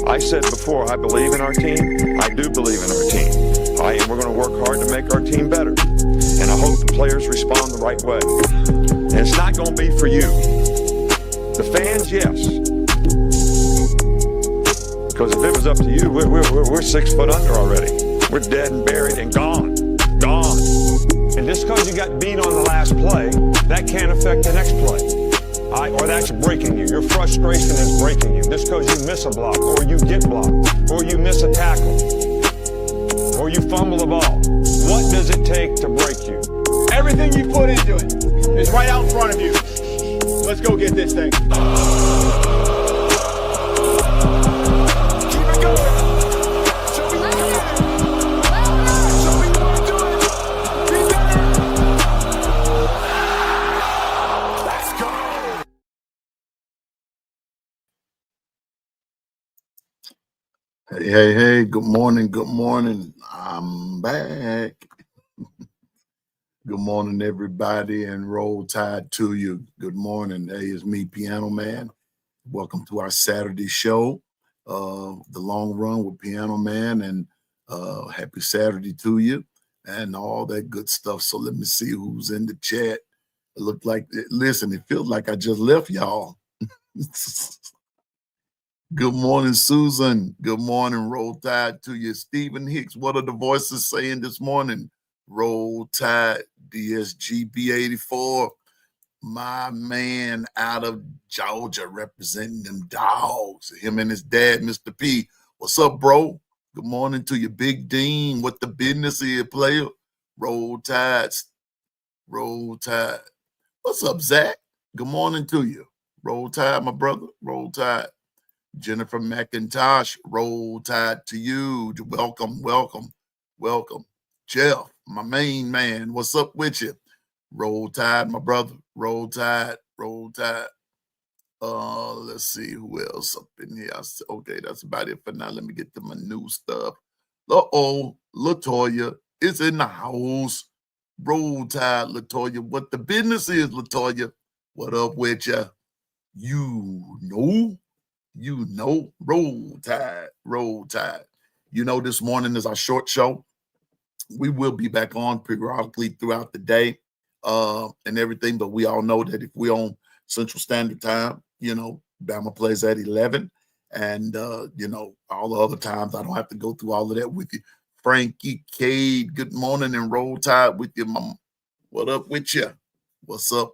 I said before, I believe in our team. I do believe in our team. And we're going to work hard to make our team better. And I hope the players respond the right way. And it's not going to be for you. The fans, yes. Because if it was up to you, we're 6 foot under already. We're dead and buried and gone. Gone. And just because you got beat on the last play, that can't affect the next play. Or that's breaking you. Your frustration is breaking you. Just because you miss a block, or you get blocked, or you miss a tackle, or you fumble the ball. What does it take to break you? Everything you put into it is right out in front of you. Let's go get this thing. Hey, good morning, I'm back. Good morning, everybody, and roll tide to you. Good morning. Hey, it's me, Piano Man. Welcome to our Saturday show, The Long Run with Piano Man, and happy Saturday to you, and all that good stuff. So let me see who's in the chat. It looked like, listen, it feels like I just left y'all. Good morning, Susan. Good morning, roll tide to you. Stephen Hicks, what are the voices saying this morning? Roll tide, DSGB84. My man out of Georgia representing them dogs. Him and his dad, Mr. P. What's up, bro? Good morning to you, Big Dean. What the business is, player? Roll tides. Roll tide. What's up, Zach? Good morning to you. Roll tide, my brother. Roll tide. Jennifer McIntosh, roll tide to you. Welcome. Jeff, my main man, what's up with you? Roll tide, my brother. Roll tide. Let's see who else up in here. Okay, that's about it for now. Let me get to my new stuff. Latoya is in the house. Roll tide, Latoya. What the business is, Latoya? What up with you? You know, roll tide. This morning is our short show. We will be back on periodically throughout the day and everything, but we all know that if we're on Central Standard Time, Bama plays at 11, and, all the other times, I don't have to go through all of that with you. Frankie Cade, good morning, and roll tide with you, mama. What up with you? What's up?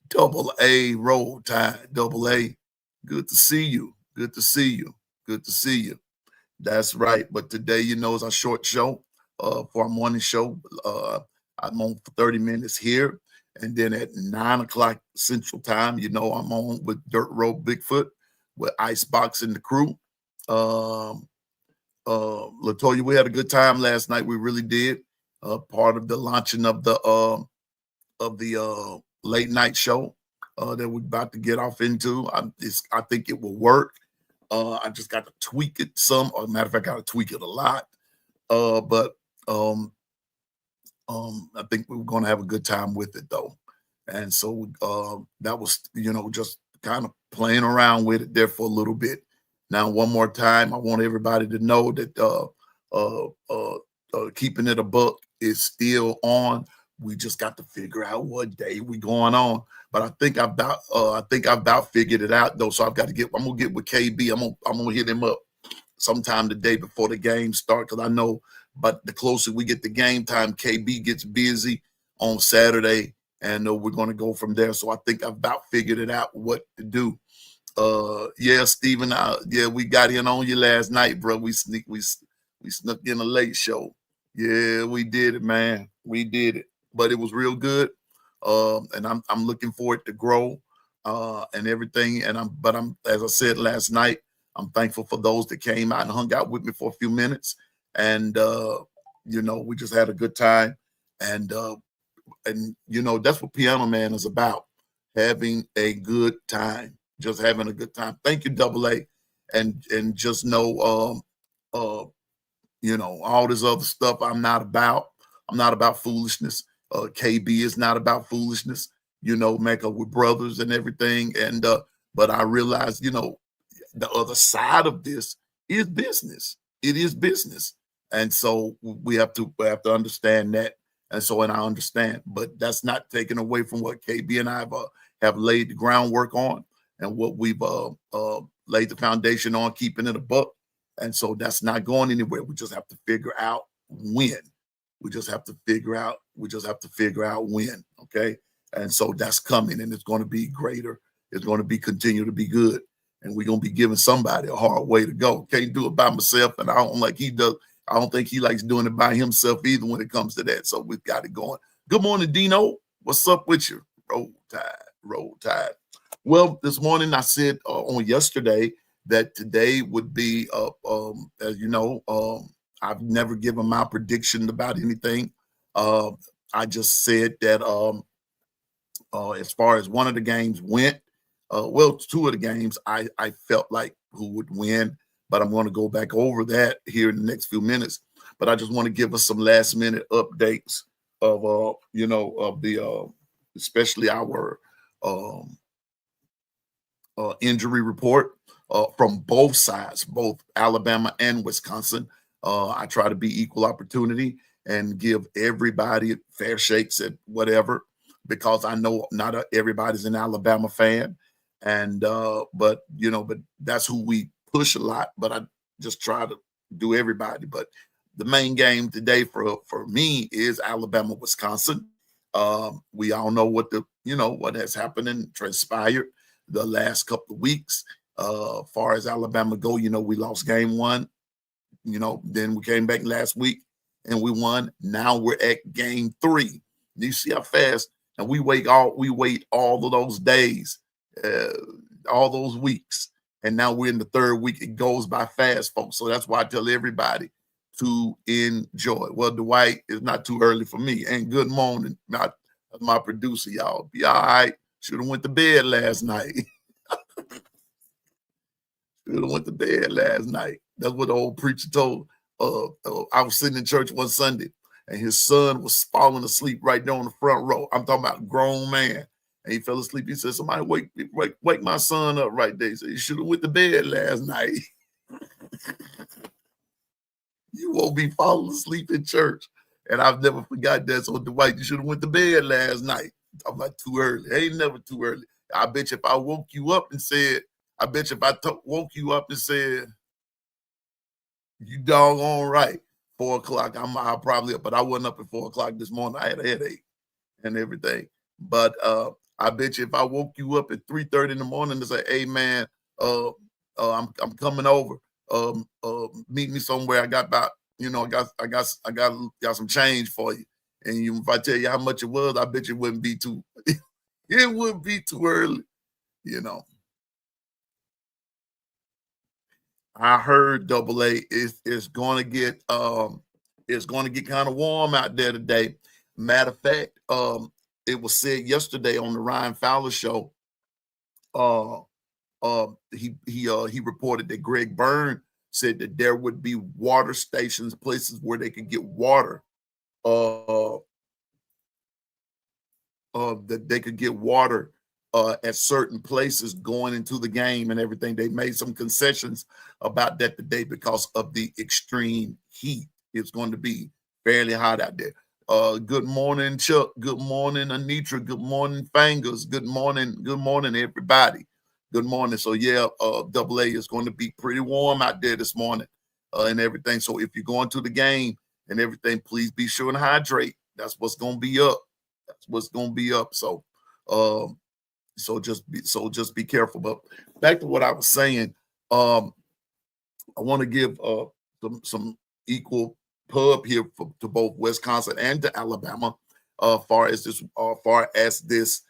Double A, roll tide, double A. Good to see you. That's right. But today, is our short show for our morning show. I'm on for 30 minutes here. And then at 9 o'clock Central Time, I'm on with Dirt Road Bigfoot with Icebox and the crew. Latoya, we had a good time last night. We really did. Part of the launching of the late night show that we're about to get off into. I think it will work. I just got to tweak it some. Or matter of fact, I got to tweak it a lot. But I think we were going to have a good time with it, though. And so that was, just kind of playing around with it there for a little bit. Now, one more time, I want everybody to know that Keeping It a Buck is still on. We just got to figure out what day we going on. But I think I've about figured it out, though. So I'm gonna get with KB. I'm gonna hit him up sometime the day before the game start, because I know, but the closer we get to game time, KB gets busy on Saturday, and we're gonna go from there. So I think I've about figured it out what to do. Yeah, Steven, we got in on you last night, bro. We snuck in a late show. Yeah, we did it, man. We did it. But it was real good. And I'm looking for it to grow and everything. But as I said last night, I'm thankful for those that came out and hung out with me for a few minutes. And we just had a good time. And that's what Piano Man is about. Having a good time. Just having a good time. Thank you, Double A. And just know all this other stuff I'm not about. I'm not about foolishness. KB is not about foolishness, Mecca with brothers and everything. And but I realized, the other side of this is business. It is business. And so we have to understand that. And I understand, but that's not taken away from what KB and I have laid the groundwork on, and what we've laid the foundation on, keeping it a buck. And so that's not going anywhere. We just have to figure out when. We just have to figure out when. Okay. And so that's coming, and it's going to be greater. It's going to be continue to be good. And we're going to be giving somebody a hard way to go. Can't do it by myself. And I don't like he does. I don't think he likes doing it by himself either when it comes to that. So we've got it going. Good morning, Dino. What's up with you? Roll Tide. Well, this morning I said on yesterday that today would be, as you know, I've never given my prediction about anything. I just said that as far as one of the games went, two of the games, I felt like who would win, but I'm going to go back over that here in the next few minutes. But I just want to give us some last minute updates of, especially our injury report from both sides, both Alabama and Wisconsin. I try to be equal opportunity and give everybody fair shakes at whatever, because I know not everybody's an Alabama fan. And but that's who we push a lot. But I just try to do everybody. But the main game today for me is Alabama, Wisconsin. We all know what has happened and transpired the last couple of weeks. Far as Alabama go, we lost game one. Then we came back last week and we won. Now we're at game 3. You see how fast, and we wait all of those days, all those weeks, and now we're in the 3rd week. It goes by fast, folks. So that's why I tell everybody to enjoy. Well, Dwight, it's not too early for me. And good morning, not my producer, y'all. Be all right. Should have went to bed last night. Should have went to bed last night. That's what the old preacher told. I was sitting in church one Sunday, and his son was falling asleep right there on the front row. I'm talking about a grown man. And he fell asleep. He said, somebody wake my son up right there. He said, you should have went to bed last night. You won't be falling asleep in church. And I've never forgot that. So Dwight, you should have went to bed last night. I'm like, too early. Ain't never too early. I bet you if I woke you up and said, you doggone right, 4 o'clock, I'm probably up, but I wasn't up at 4 o'clock this morning. I had a headache and everything. But I bet you if I woke you up at 3:30 in the morning to say, hey man, I'm coming over. Meet me somewhere. I got about, I got some change for you. And if I tell you how much it was, I bet you it wouldn't be too early, I heard AA is going to get kind of warm out there today. Matter of fact, it was said yesterday on the Ryan Fowler show. He reported that Greg Byrne said that there would be water stations, places where they could get water. That they could get water at certain places going into the game and everything. They made some concessions about that today because of the extreme heat. It's going to be fairly hot out there. Good morning, Chuck. Good morning, Anitra. Good morning, Fangers. Good morning, everybody. Good morning. So yeah, AA is going to be pretty warm out there this morning and everything. So if you're going to the game and everything, please be sure and hydrate. That's what's going to be up. So just be careful. But back to what I was saying, I want to give some equal pub here to both Wisconsin and to Alabama, far as this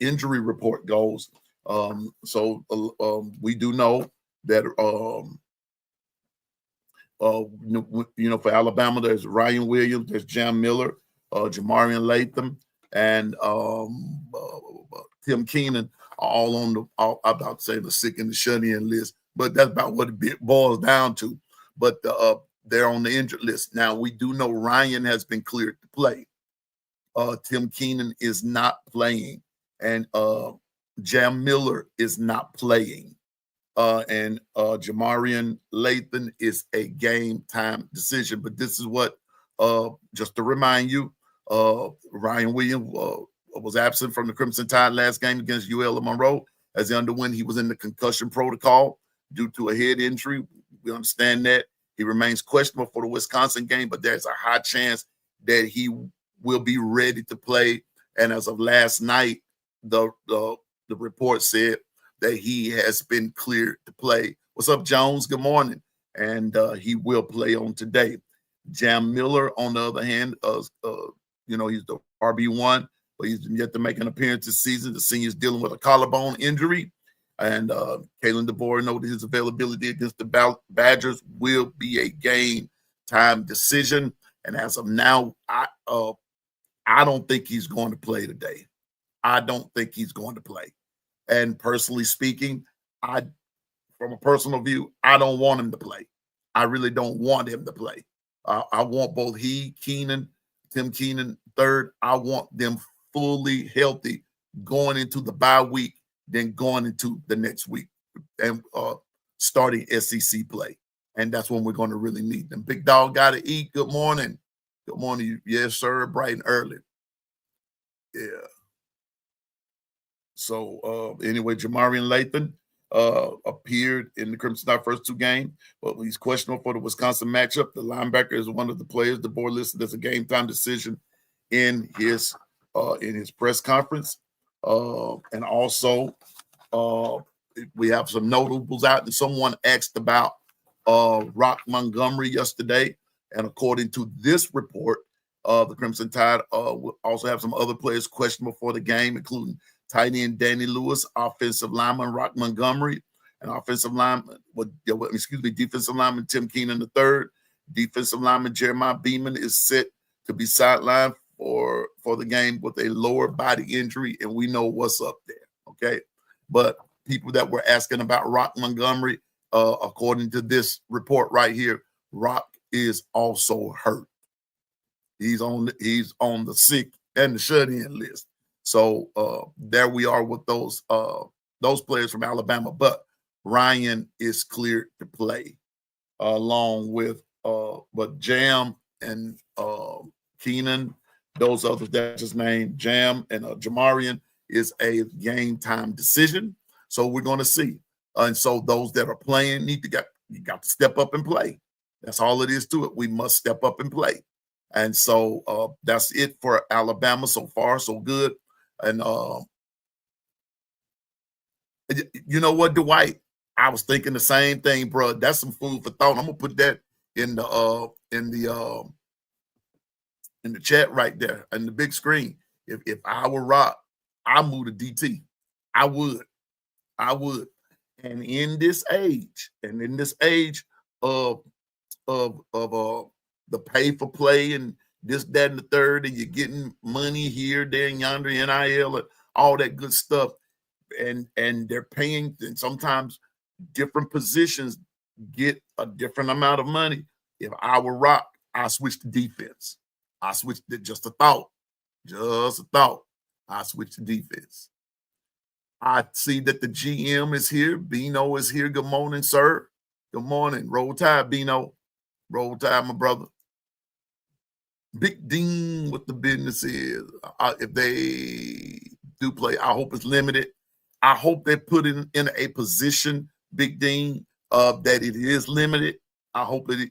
injury report goes. We do know that for Alabama, there's Ryan Williams, there's Jam Miller, Jamarian Latham, and Tim Keenan are all on I'm about to say the sick and the shut-in list, but that's about what it boils down to. But they're on the injured list. Now, we do know Ryan has been cleared to play. Tim Keenan is not playing, and Jam Miller is not playing. and Jamarian Lathan is a game time decision. But this is what, just to remind you, Ryan Williams was absent from the Crimson Tide last game against UL Monroe as he underwent. He was in the concussion protocol due to a head injury. We understand that. He remains questionable for the Wisconsin game, but there's a high chance that he will be ready to play. And as of last night, the report said that he has been cleared to play. What's up, Jones? Good morning. And he will play on today. Jam Miller, on the other hand, he's the RB1, but he's yet to make an appearance this season. The senior's dealing with a collarbone injury. And Kalen DeBoer noted his availability against the Badgers will be a game time decision. And as of now, I don't think he's going to play today. I don't think he's going to play. And personally speaking, from a personal view, I don't want him to play. I really don't want him to play. I want both Tim Keenan, third. I want them fully healthy going into the bye week, then going into the next week and starting SEC play. And that's when we're going to really need them. Big Dog got to eat. Good morning. Good morning. Yes, sir. Bright and early. Yeah. So anyway, Jamarian Lathan appeared in the Crimson Tide first two games, but he's questionable for the Wisconsin matchup. The linebacker is one of the players the board listed as a game time decision in his press conference. And also we have some notables out, and someone asked about Rock Montgomery yesterday. And according to this report, the Crimson Tide will also have some other players questionable for the game, including tight end Danny Lewis, offensive lineman Rock Montgomery, and defensive lineman Tim Keenan III. Defensive lineman Jeremiah Beeman is set to be sidelined for the game with a lower body injury, and we know what's up there, okay? But people that were asking about Rock Montgomery, according to this report right here, Rock is also hurt. He's on the sick and the shut-in list. So there we are with those players from Alabama. But Ryan is cleared to play, along with but Jam and Keenan, those others that just named, Jam and Jamarian, is a game time decision. So we're going to see. And so those that are playing you got to step up and play. That's all it is to it. We must step up and play. And so that's it for Alabama. So far, so good. And you know what, Dwight? I was thinking the same thing, bro. That's some food for thought. I'm gonna put that in the chat right there in the big screen. If I were Rock, I'd move to DT. I would. And in this age of the pay for play and this, that, and the third, and you're getting money here, there, and yonder, NIL, and all that good stuff, and they're paying, and sometimes different positions get a different amount of money. If I were Rock, I switch to defense. I switched it. Just a thought. I switch to defense. I see that the GM is here. Bino is here. Good morning, sir. Good morning. Roll Tide, Bino. Roll Tide, my brother. Big Dean, what the business is. If they do play, I hope it's limited. I hope they put it in a position, Big Dean, that it is limited. I hope that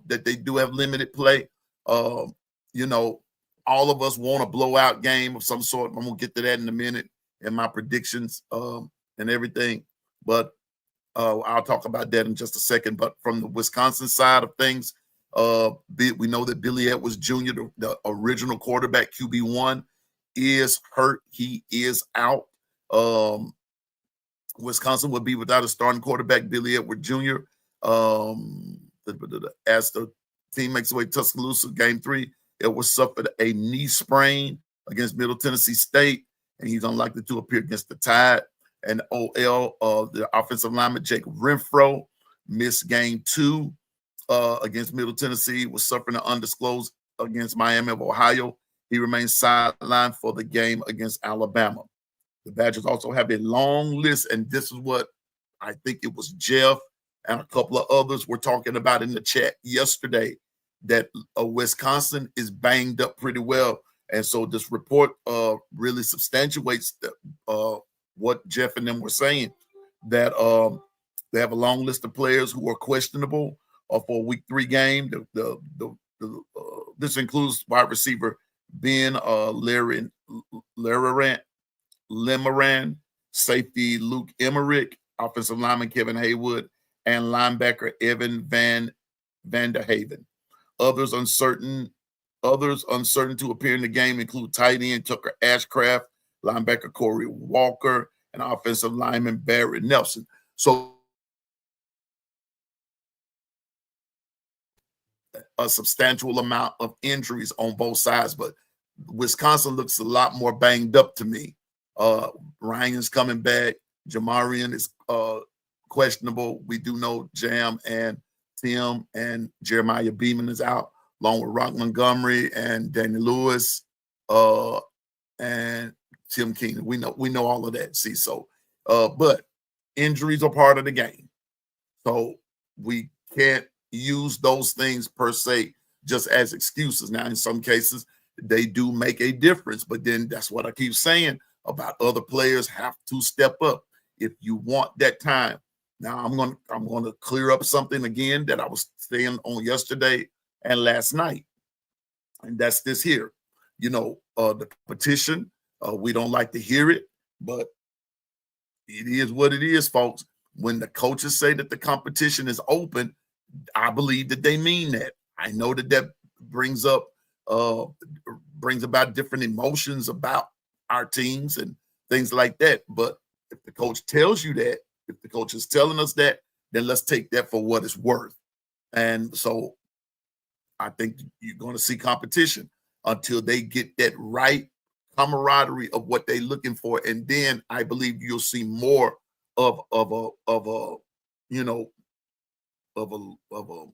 that they do have limited play. All of us want a blowout game of some sort. I'm gonna get to that in a minute in my predictions and everything. But I'll talk about that in just a second. But from the Wisconsin side of things, we know that Billy Edwards Jr., the original quarterback, QB1, is hurt. He is out. Wisconsin will be without a starting quarterback, Billy Edwards Jr. As the team makes its way to Tuscaloosa, Game 3, Edwards suffered a knee sprain against Middle Tennessee State, and he's unlikely to appear against the Tide. And OL, the offensive lineman Jacob Renfro, missed Game 2 against Middle Tennessee, was suffering an undisclosed against Miami of Ohio. He remains sidelined for the game against Alabama. The Badgers also have a long list, and this is what I think it was Jeff and a couple of others were talking about in the chat yesterday that Wisconsin is banged up pretty well. And so this report really substantiates what Jeff and them were saying, that they have a long list of players who are questionable for a Week 3 game. This includes wide receiver Ben Lemoran, safety Luke Emmerich, offensive lineman Kevin Haywood, and linebacker Evan Vanderhaven. Others uncertain to appear in the game include tight end Tucker Ashcraft, linebacker Corey Walker, and offensive lineman Barry Nelson. So a substantial amount of injuries on both sides, but Wisconsin looks a lot more banged up to me. Ryan's coming back. Jamarian is questionable. We do know Jam and Tim and Jeremiah Beeman is out, along with Rock Montgomery and Danny Lewis and Tim King. We know all of that. See, so but injuries are part of the game, so we can't use those things per se just as excuses. Now, in some cases, they do make a difference, but then that's what I keep saying about other players have to step up if you want that time. Now, I'm going to clear up something again that I was saying on yesterday and last night, and that's this here. The competition, we don't like to hear it, but it is what it is, folks. When the coaches say that the competition is open, I believe that they mean that. I know that brings about different emotions about our teams and things like that. But if the coach tells you that, if the coach is telling us that, then let's take that for what it's worth. And so I think you're going to see competition until they get that right camaraderie of what they're looking for. And then I believe you'll see more of a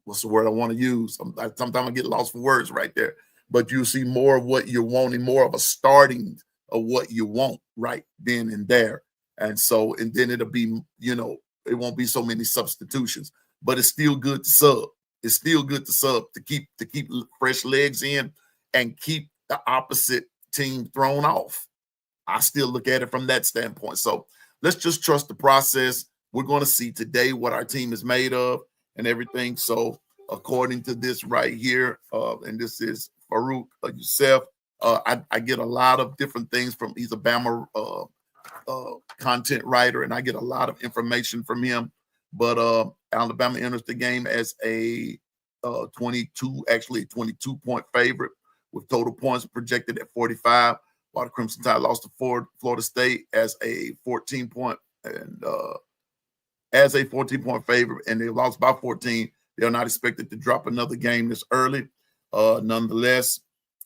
what's the word I want to use? Sometimes I get lost for words right there. But you see more of what you're wanting, more of a starting of what you want right then and there. And so, and then it'll be, it won't be so many substitutions. But it's still good to sub. It's still good to sub to keep fresh legs in and keep the opposite team thrown off. I still look at it from that standpoint. So let's just trust the process. We're going to see today what our team is made of and everything. So according to this right here, and this is Farouk Youssef, I get a lot of different things from, he's a Bama content writer, and I get a lot of information from him. But Alabama enters the game as a 22-point favorite with total points projected at 45, while the Crimson Tide lost to Florida State as a 14-point favorite, and they lost by 14. They're not expected to drop another game this early. Nonetheless,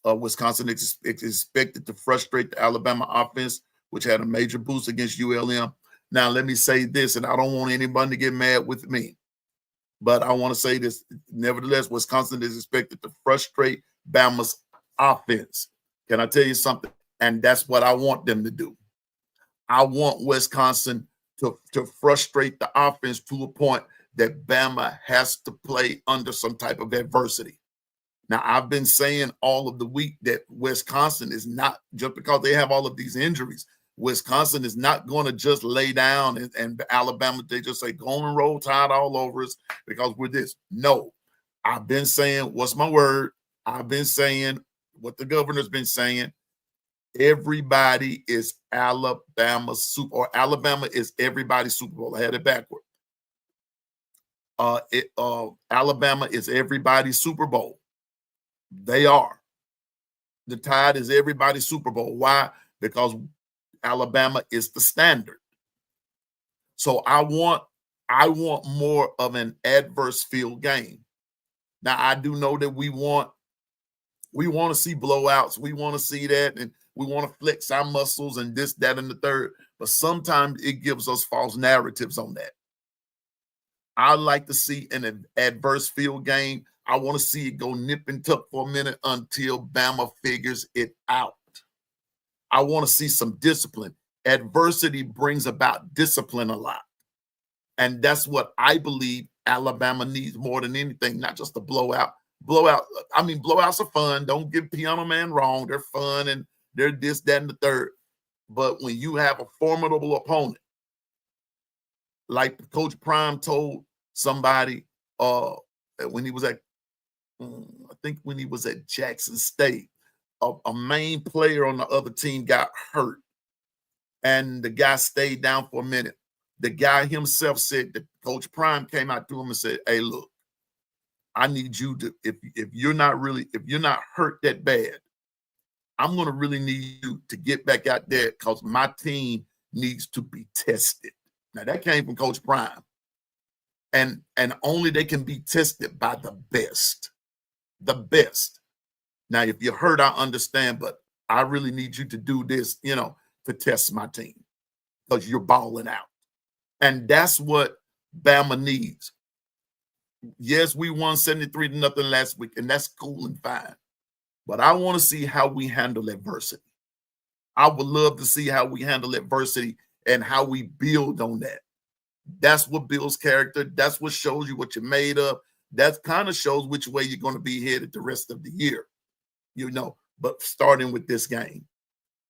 Wisconsin is expected to frustrate the Alabama offense, which had a major boost against ULM. Now, let me say this, and I don't want anybody to get mad with me, but I want to say this. Nevertheless, Wisconsin is expected to frustrate Bama's offense. Can I tell you something? And that's what I want them to do. I want Wisconsin to frustrate the offense to a point that Bama has to play under some type of adversity. Now, I've been saying all of the week that Wisconsin is not, just because they have all of these injuries, Wisconsin is not going to just lay down and Alabama, they just say, go on and roll Tide all over us because we're this. No, I've been saying, what's my word? I've been saying what the governor's been saying. Everybody is Alabama is everybody's Super Bowl. I had it backward. Alabama is everybody's Super Bowl. They are. The Tide is everybody's Super Bowl. Why? Because Alabama is the standard. So I want more of an adverse field game. Now, I do know that we want to see blowouts. We want to see that, and we want to flex our muscles and this, that, and the third. But sometimes it gives us false narratives on that. I like to see an adverse field game. I want to see it go nip and tuck for a minute until Bama figures it out. I want to see some discipline. Adversity brings about discipline a lot. And that's what I believe Alabama needs more than anything, not just a blowout. Blowout. I mean, blowouts are fun. Don't get Piano Man wrong. They're fun and they're this, that, and the third. But when you have a formidable opponent, like Coach Prime told somebody when he was at, I think when he was at Jackson State, a main player on the other team got hurt, and the guy stayed down for a minute. The guy himself said that Coach Prime came out to him and said, "Hey, look, I need you to, if you're not hurt that bad, I'm going to really need you to get back out there because my team needs to be tested." Now that came from Coach Prime, and only they can be tested by the best. Now, if you're hurt, I understand, but I really need you to do this, to test my team because you're balling out. And that's what Bama needs. Yes, we won 73-0 last week, and that's cool and fine. But I want to see how we handle adversity. I would love to see how we handle adversity and how we build on that. That's what builds character. That's what shows you what you're made of. That kind of shows which way you're going to be headed the rest of the year, but starting with this game.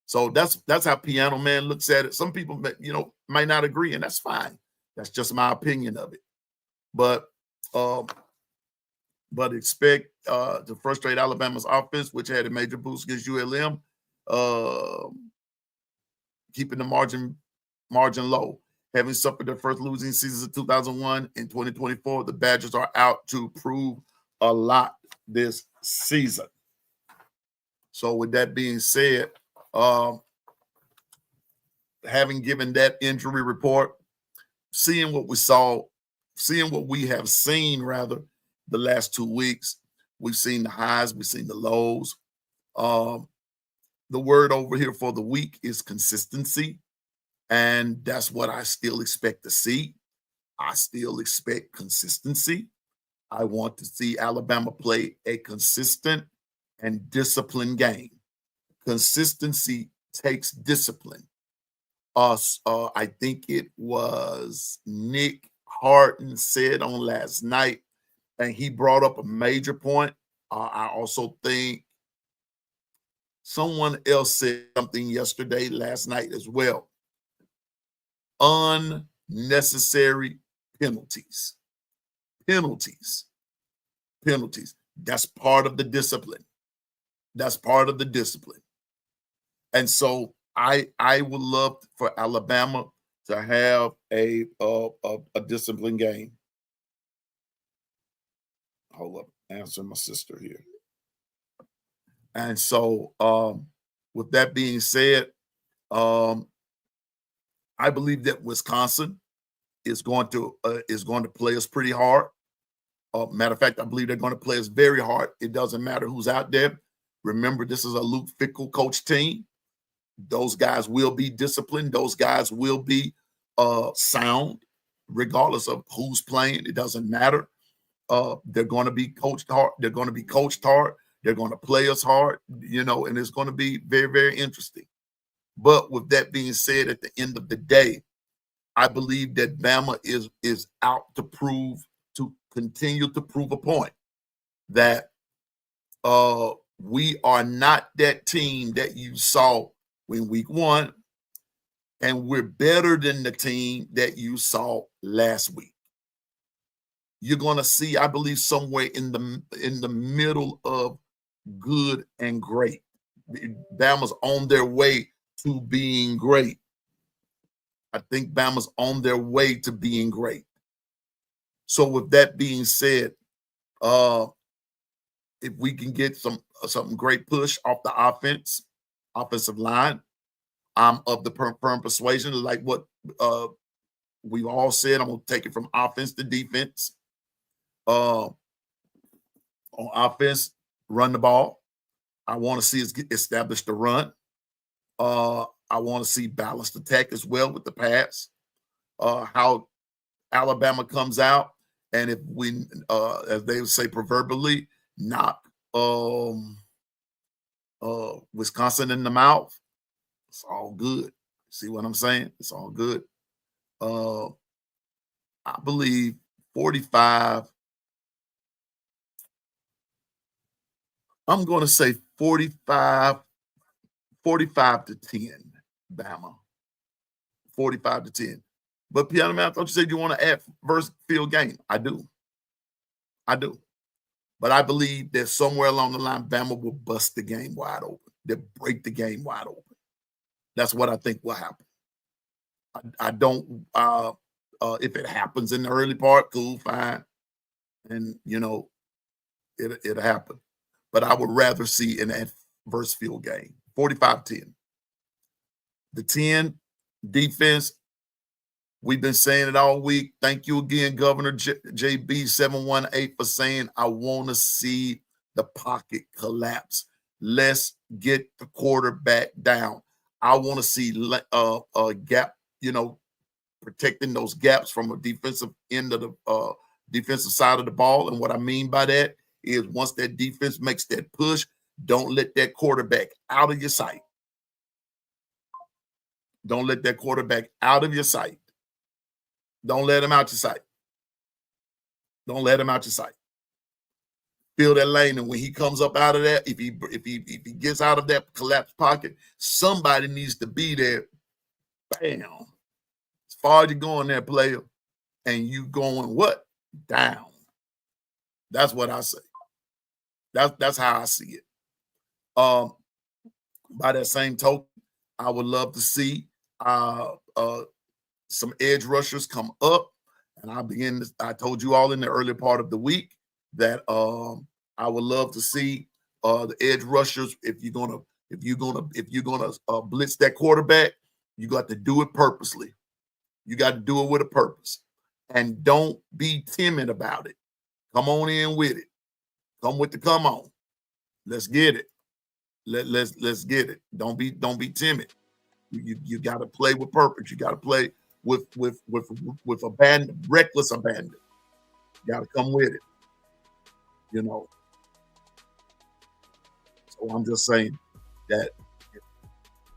So that's how Piano Man looks at it. Some people, might not agree, and that's fine. That's just my opinion of it. But expect to frustrate Alabama's offense, which had a major boost against ULM, keeping the margin low. Having suffered their first losing seasons in 2001 and 2024, the Badgers are out to prove a lot this season. So with that being said, having given that injury report, seeing what we have seen rather the last 2 weeks, we've seen the highs, we've seen the lows. The word over here for the week is consistency. And that's what I still expect to see. I still expect consistency. I want to see Alabama play a consistent and disciplined game. Consistency takes discipline. I think it was Nick Harden said on last night, and he brought up a major point. I also think someone else said something last night as well. Unnecessary penalties. That's part of the discipline. And so I would love for Alabama to have a disciplined game. Hold up, answer my sister here. And so with that being said, I believe that Wisconsin is going to play us pretty hard. Matter of fact, I believe they're going to play us very hard. It doesn't matter who's out there. Remember, this is a Luke Fickell coach team. Those guys will be disciplined. Those guys will be sound, regardless of who's playing. It doesn't matter. They're going to be coached hard. They're going to play us hard, and it's going to be very, very interesting. But with that being said, at the end of the day, I believe that Bama is out to continue to prove a point that we are not that team that you saw in week 1, and we're better than the team that you saw last week. You're going to see, I believe, somewhere in the middle of good and great. Bama's on their way to being great. I think Bama's on their way to being great. So with that being said, if we can get something great push off the offensive line, I'm of the firm persuasion, like what we've all said, I'm going to take it from offense to defense. On offense, run the ball. I want to see us establish the run. I want to see balanced attack as well with the pass. How Alabama comes out, and if we, as they would say proverbially, knock Wisconsin in the mouth, it's all good. See what I'm saying? It's all good. I believe 45. I'm going to say 45 to 10, Bama. 45 to 10. But Piano Man, I thought you said you want to add versus field game. I do. But I believe that somewhere along the line, Bama will bust the game wide open. They'll break the game wide open. That's what I think will happen. I don't, if it happens in the early part, cool, fine. And, it'll happen. But I would rather see an adverse field game, 45-10. The 10, defense, we've been saying it all week. Thank you again, Governor JB718, for saying I want to see the pocket collapse. Let's get the quarterback down. I want to see a gap, protecting those gaps from a defensive end of the defensive side of the ball. And what I mean by that is once that defense makes that push, don't let that quarterback out of your sight. Don't let that quarterback out of your sight. Don't let him out your sight. Don't let him out your sight. Fill that lane, and when he comes up out of that, if he gets out of that collapsed pocket, somebody needs to be there. Bam. As far as you're going there, player, and you going what? Down. That's what I say. That's how I see it. By that same token, I would love to see some edge rushers come up, and I told you all in the early part of the week that I would love to see the edge rushers. If you're gonna blitz that quarterback, you got to do it purposely. You got to do it with a purpose, and don't be timid about it. Come on in with it. Come on. Let's get it. Let's get it. Don't be timid. You got to play with purpose. You got to play with reckless abandon. You got to come with it. So I'm just saying that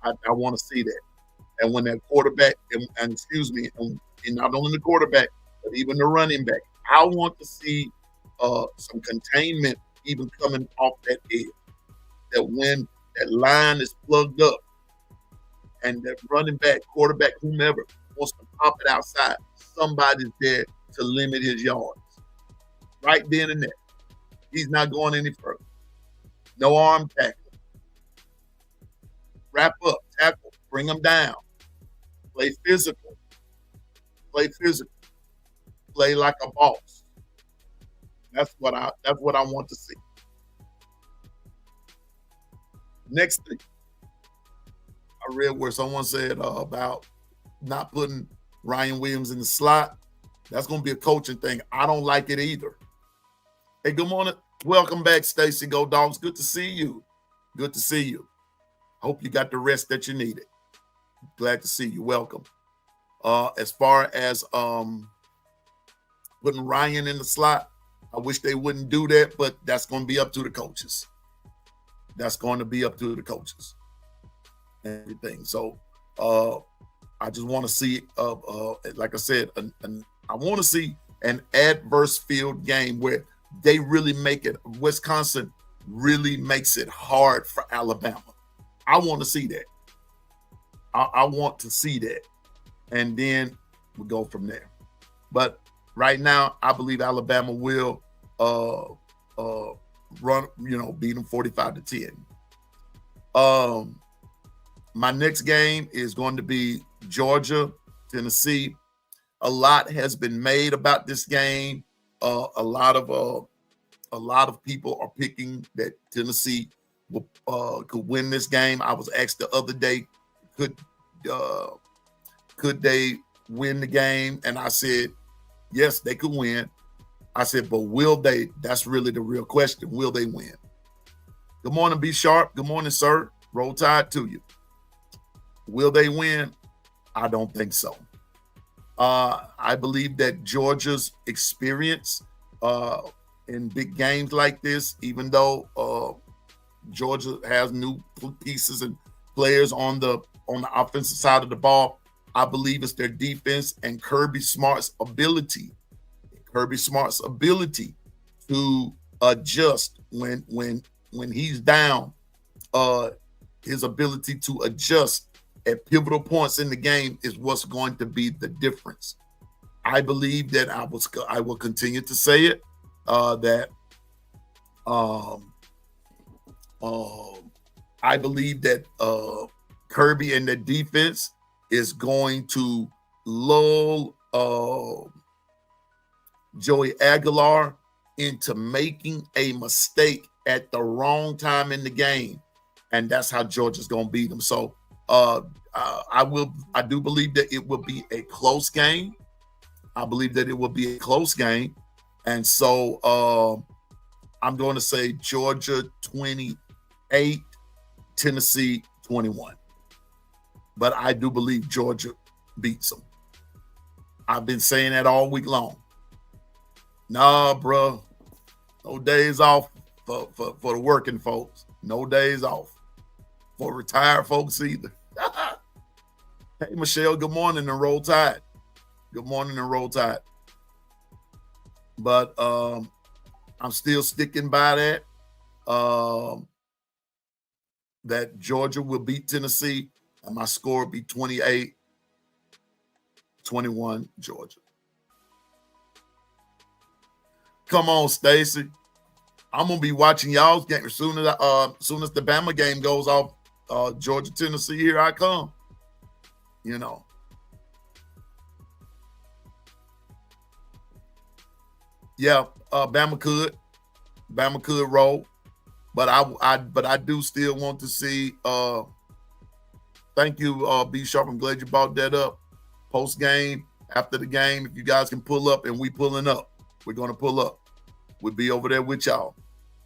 I want to see that. And when that quarterback, and not only the quarterback, but even the running back, I want to see some containment even coming off that edge. That when that line is plugged up and that running back, quarterback, whomever wants to pop it outside, somebody's there to limit his yards. Right then and there. He's not going any further. No arm tackle. Wrap up, tackle, bring him down. Play physical. Play like a boss. That's what I want to see. Next thing, I read where someone said about not putting Ryan Williams in the slot. That's going to be a coaching thing. I don't like it either. Hey, good morning. Welcome back, Stacy. Go Dogs. Good to see you. Good to see you. Hope you got the rest that you needed. Glad to see you. Welcome. As far as putting Ryan in the slot, I wish they wouldn't do that, but that's going to be up to the coaches. That's going to be up to the coaches and everything. So I just want to see, like I said, I want to see an adverse field game where they really make it. Wisconsin really makes it hard for Alabama. I want to see that. I want to see that. And then we go from there. But right now, I believe Alabama will run, beat them 45-10. My next game is going to be Georgia, Tennessee. A lot has been made about this game. A lot of people are picking that Tennessee could win this game. I was asked the other day, could they win the game? And I said, yes, they could win. I said, but will they? That's really the real question. Will they win? Good morning, Be Sharp. Good morning, sir. Roll Tide to you. Will they win? I don't think so. I believe that Georgia's experience in big games like this, even though Georgia has new pieces and players on the offensive side of the ball, I believe it's their defense and Kirby Smart's ability to adjust when he's down. His ability to adjust at pivotal points in the game is what's going to be the difference. I believe that I will continue to say it, that I believe that Kirby and the defense is going to lull Joey Aguilar into making a mistake at the wrong time in the game, and that's how Georgia's going to beat them. So I do believe that it will be a close game. And so I'm going to say Georgia 28, Tennessee 21. But I do believe Georgia beats them. I've been saying that all week long. Nah, bro. No days off for the working folks. No days off for retired folks either. Hey, Michelle, good morning and roll tide. Good morning and roll tide. But I'm still sticking by that. That Georgia will beat Tennessee, and my score will be 28-21 Georgia. Come on, Stacy. I'm gonna be watching y'all's game as soon as the Bama game goes off. Georgia, Tennessee, here I come. You know. Yeah, Bama could roll, but I do still want to see. Thank you, B Sharp. I'm glad you brought that up. Post game, after the game, if you guys can pull up, and we pulling up, we're gonna pull up. We'll be over there with y'all.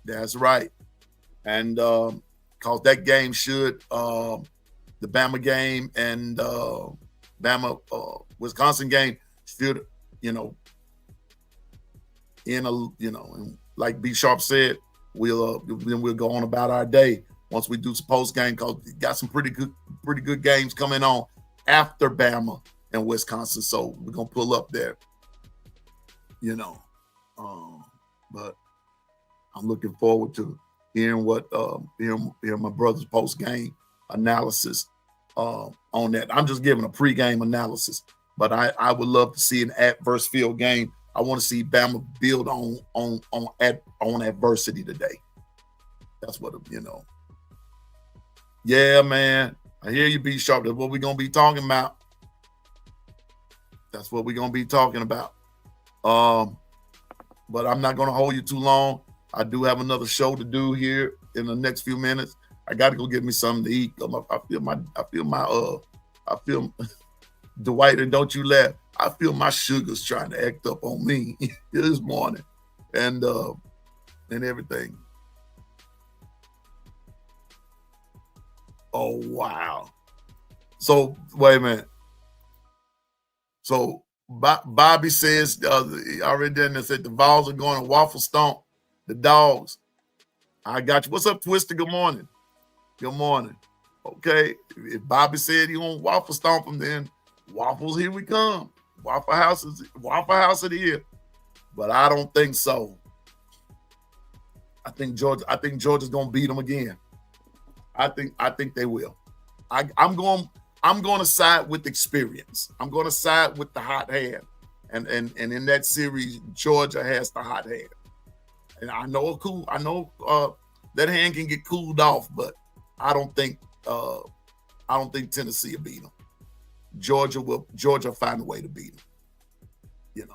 That's right, and cause that game should the Bama game and Bama Wisconsin game should and like B Sharp said, we'll go on about our day once we do some post game, because we got some pretty good games coming on after Bama and Wisconsin. So we're gonna pull up there, but I'm looking forward to hearing what hearing my brother's post game analysis on that. I'm just giving a pregame analysis, but I would love to see an adverse field game. I want to see Bama build on adversity today. That's what Yeah, man. I hear you, B Sharp. That's what we're gonna be talking about. But I'm not gonna hold you too long. I do have another show to do here in the next few minutes. I got to go get me something to eat. I feel Dwight, and don't you laugh. I feel my sugars trying to act up on me this morning, and everything. Oh wow! So wait a minute. So Bobby says already done and said the Vols are going to waffle stomp the Dogs. I got you. What's up, Twister? Good morning. Good morning. Okay, if Bobby said he won't waffle stomp them, then waffles, here we come. Waffle House it is. But I don't think so. I think Georgia's gonna beat them again. I think they will. I'm going to side with experience. I'm going to side with the hot hand. And in that series, Georgia has the hot hand. And I know that hand can get cooled off, but I don't think Tennessee will beat them. Georgia find a way to beat them.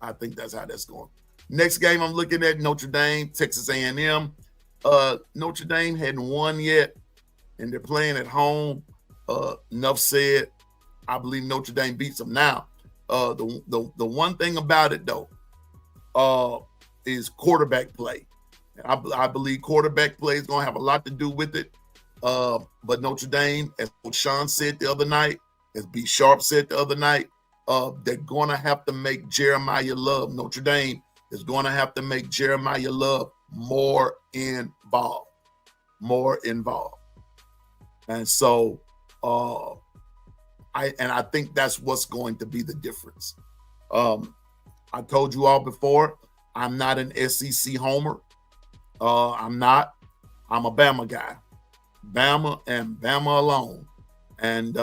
I think that's how that's going. Next game I'm looking at, Notre Dame, Texas A&M. Notre Dame hadn't won yet, and they're playing at home. Enough said. I believe Notre Dame beats them. Now, the one thing about it though, is quarterback play. I believe quarterback play is going to have a lot to do with it. But Notre Dame, as Sean said the other night, as B Sharp said the other night, they're going to have to make Jeremiah Love. Notre Dame is going to have to make Jeremiah Love more involved. I think that's what's going to be the difference. I told you all before, I'm not an SEC homer. I'm not. I'm a Bama guy. Bama and Bama alone. And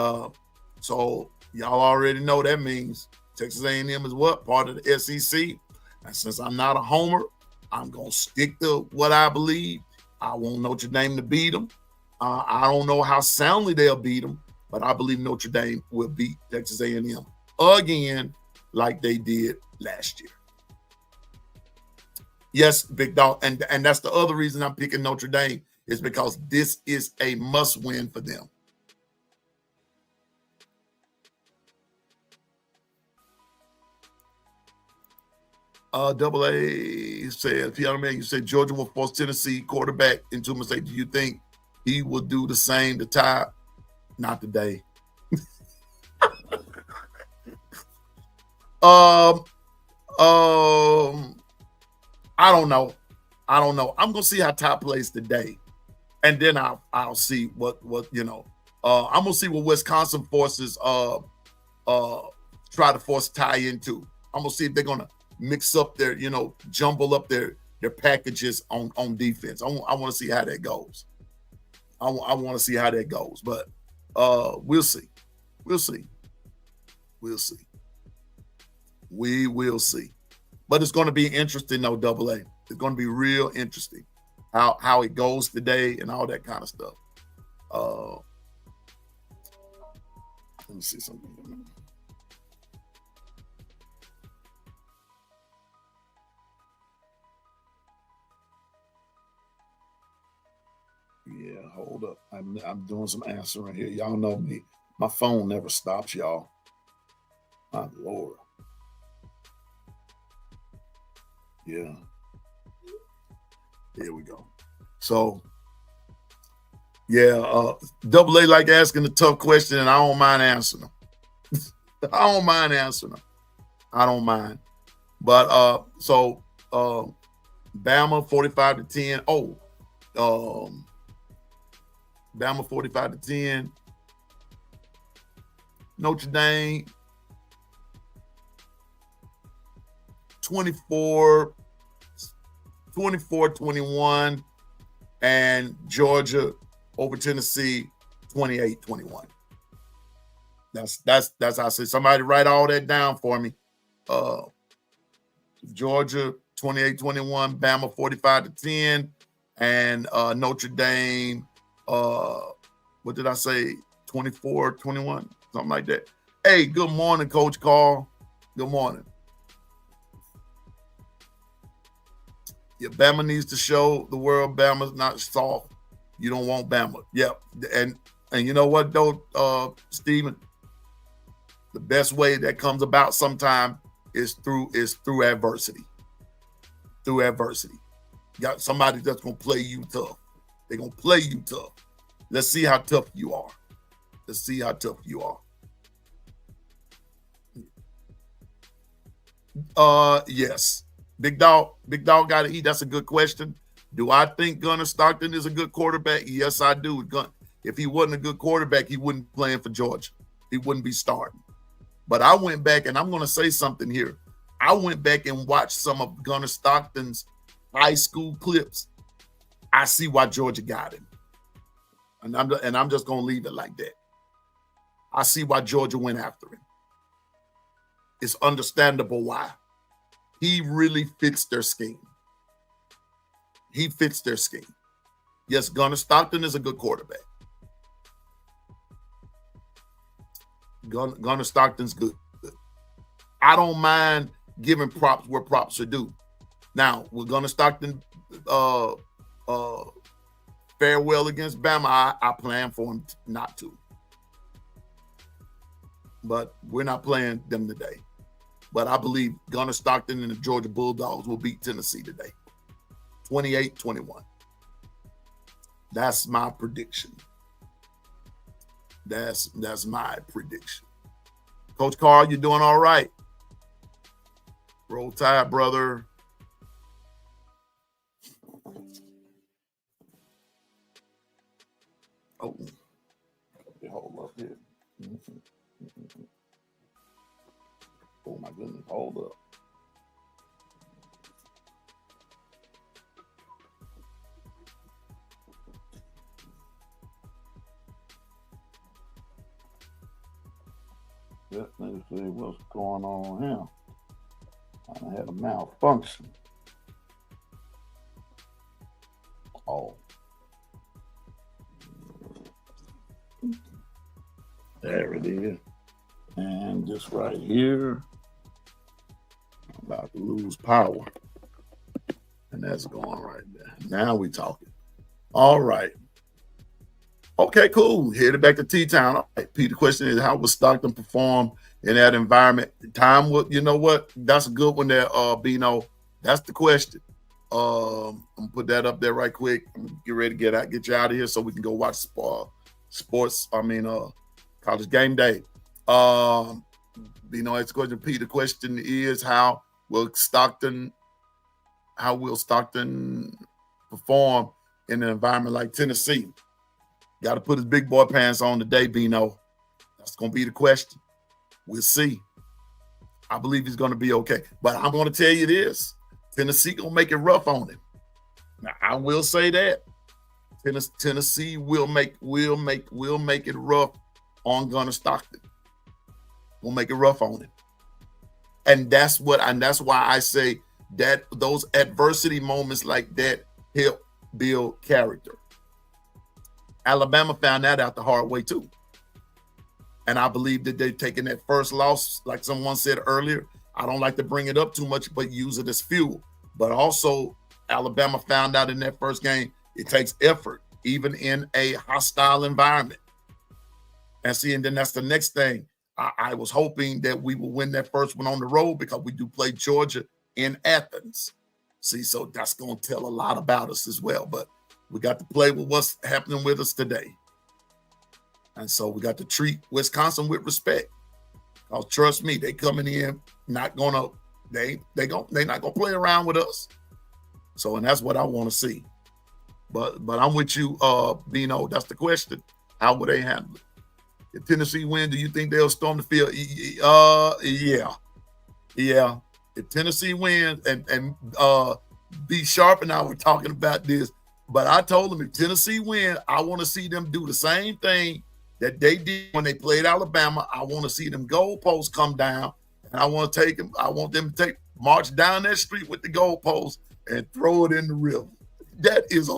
so y'all already know that means Texas A&M is what? Part of the SEC. And since I'm not a homer, I'm going to stick to what I believe. I want Notre Dame to beat them. I don't know how soundly they'll beat them, but I believe Notre Dame will beat Texas A&M again like they did last year. Yes, big dog. And that's the other reason I'm picking Notre Dame is because this is a must-win for them. Double A said, Piano Man, you said Georgia will force Tennessee quarterback into a mistake. Do you think he will do the same to tie? Not today. I don't know. I'm gonna see how Ty plays today, and then I'll see what I'm gonna see what Wisconsin forces try to force Ty into. I'm gonna see if they're gonna mix up their jumble up their packages on defense. I want to see how that goes. I want to see how that goes, but we'll see. We will see. But it's going to be interesting, though, Double A. It's going to be real interesting how it goes today and all that kind of stuff. Let me see something. Yeah, hold up. I'm doing some answering here. Y'all know me. My phone never stops, y'all. My Lord. Yeah. Here we go. So, yeah, Double A like asking a tough question, and I don't mind answering them. I don't mind. But Bama 45-10. Bama 45-10. Notre Dame 24-21, and Georgia over Tennessee 28-21. That's how I say. Somebody write all that down for me. Georgia 28-21, Bama 45-10, and Notre Dame what did I say? 24-21, something like that. Hey, good morning, Coach Carl. Good morning. Yeah, Bama needs to show the world Bama's not soft. You don't want Bama. Yep. And you know what, though, Stephen? The best way that comes about sometime is through adversity. Through adversity. You got somebody that's going to play you tough. They're going to play you tough. Let's see how tough you are. Yes. Big dog got to eat. That's a good question. Do I think Gunnar Stockton is a good quarterback? Yes, I do. If he wasn't a good quarterback, he wouldn't be playing for Georgia. He wouldn't be starting. But I went back, and I'm going to say something here. I went back and watched some of Gunnar Stockton's high school clips. I see why Georgia got him. And I'm just going to leave it like that. I see why Georgia went after him. It's understandable why. He really fits their scheme. Yes, Gunnar Stockton is a good quarterback. Gunnar Stockton's good. I don't mind giving props where props are due. Now, will Gunnar Stockton fare well against Bama? I plan for him not to. But we're not playing them today. But I believe Gunnar Stockton and the Georgia Bulldogs will beat Tennessee today. 28-21. That's my prediction. That's my prediction. Coach Carl, you doing all right? Roll Tide, brother. Oh, hold up here. Oh my goodness, hold up. Let me see what's going on here. I had a malfunction. Oh. There it is. And just right here, I'm about to lose power. And that's going right there. Now we talking. All right. Okay, cool. Headed back to T-Town. All right, Pete, the question is, how will Stockton perform in that environment? Time will, you know what? That's a good one there, Bino. That's the question. I'm gonna put that up there right quick. I'm gonna get ready to get you out of here so we can go watch sports. College game day. Bino asked the question. Pete, the question is, how will Stockton perform in an environment like Tennessee? Got to put his big boy pants on today, Bino. That's going to be the question. We'll see. I believe he's going to be okay. But I'm going to tell you this. Tennessee going to make it rough on him. Now, I will say that. Tennessee will make it rough on Gunnar Stockton. We'll make it rough on him. And that's why I say that those adversity moments like that help build character. Alabama found that out the hard way too. And I believe that they've taken that first loss, like someone said earlier. I don't like to bring it up too much, but use it as fuel. But also, Alabama found out in that first game, it takes effort, even in a hostile environment. And then that's the next thing. I was hoping that we will win that first one on the road because we do play Georgia in Athens. See, so that's going to tell a lot about us as well. But we got to play with what's happening with us today. And so we got to treat Wisconsin with respect. Because trust me, they coming in, not gonna, they're not gonna play around with us. So, and that's what I want to see. But I'm with you, Bino. That's the question. How will they handle it? If Tennessee win, do you think they'll storm the field? Yeah. If Tennessee wins, and B Sharp and I were talking about this, but I told them if Tennessee win, I want to see them do the same thing that they did when they played Alabama. I want to see them goalposts come down, and I want them to march down that street with the goalposts and throw it in the river. That is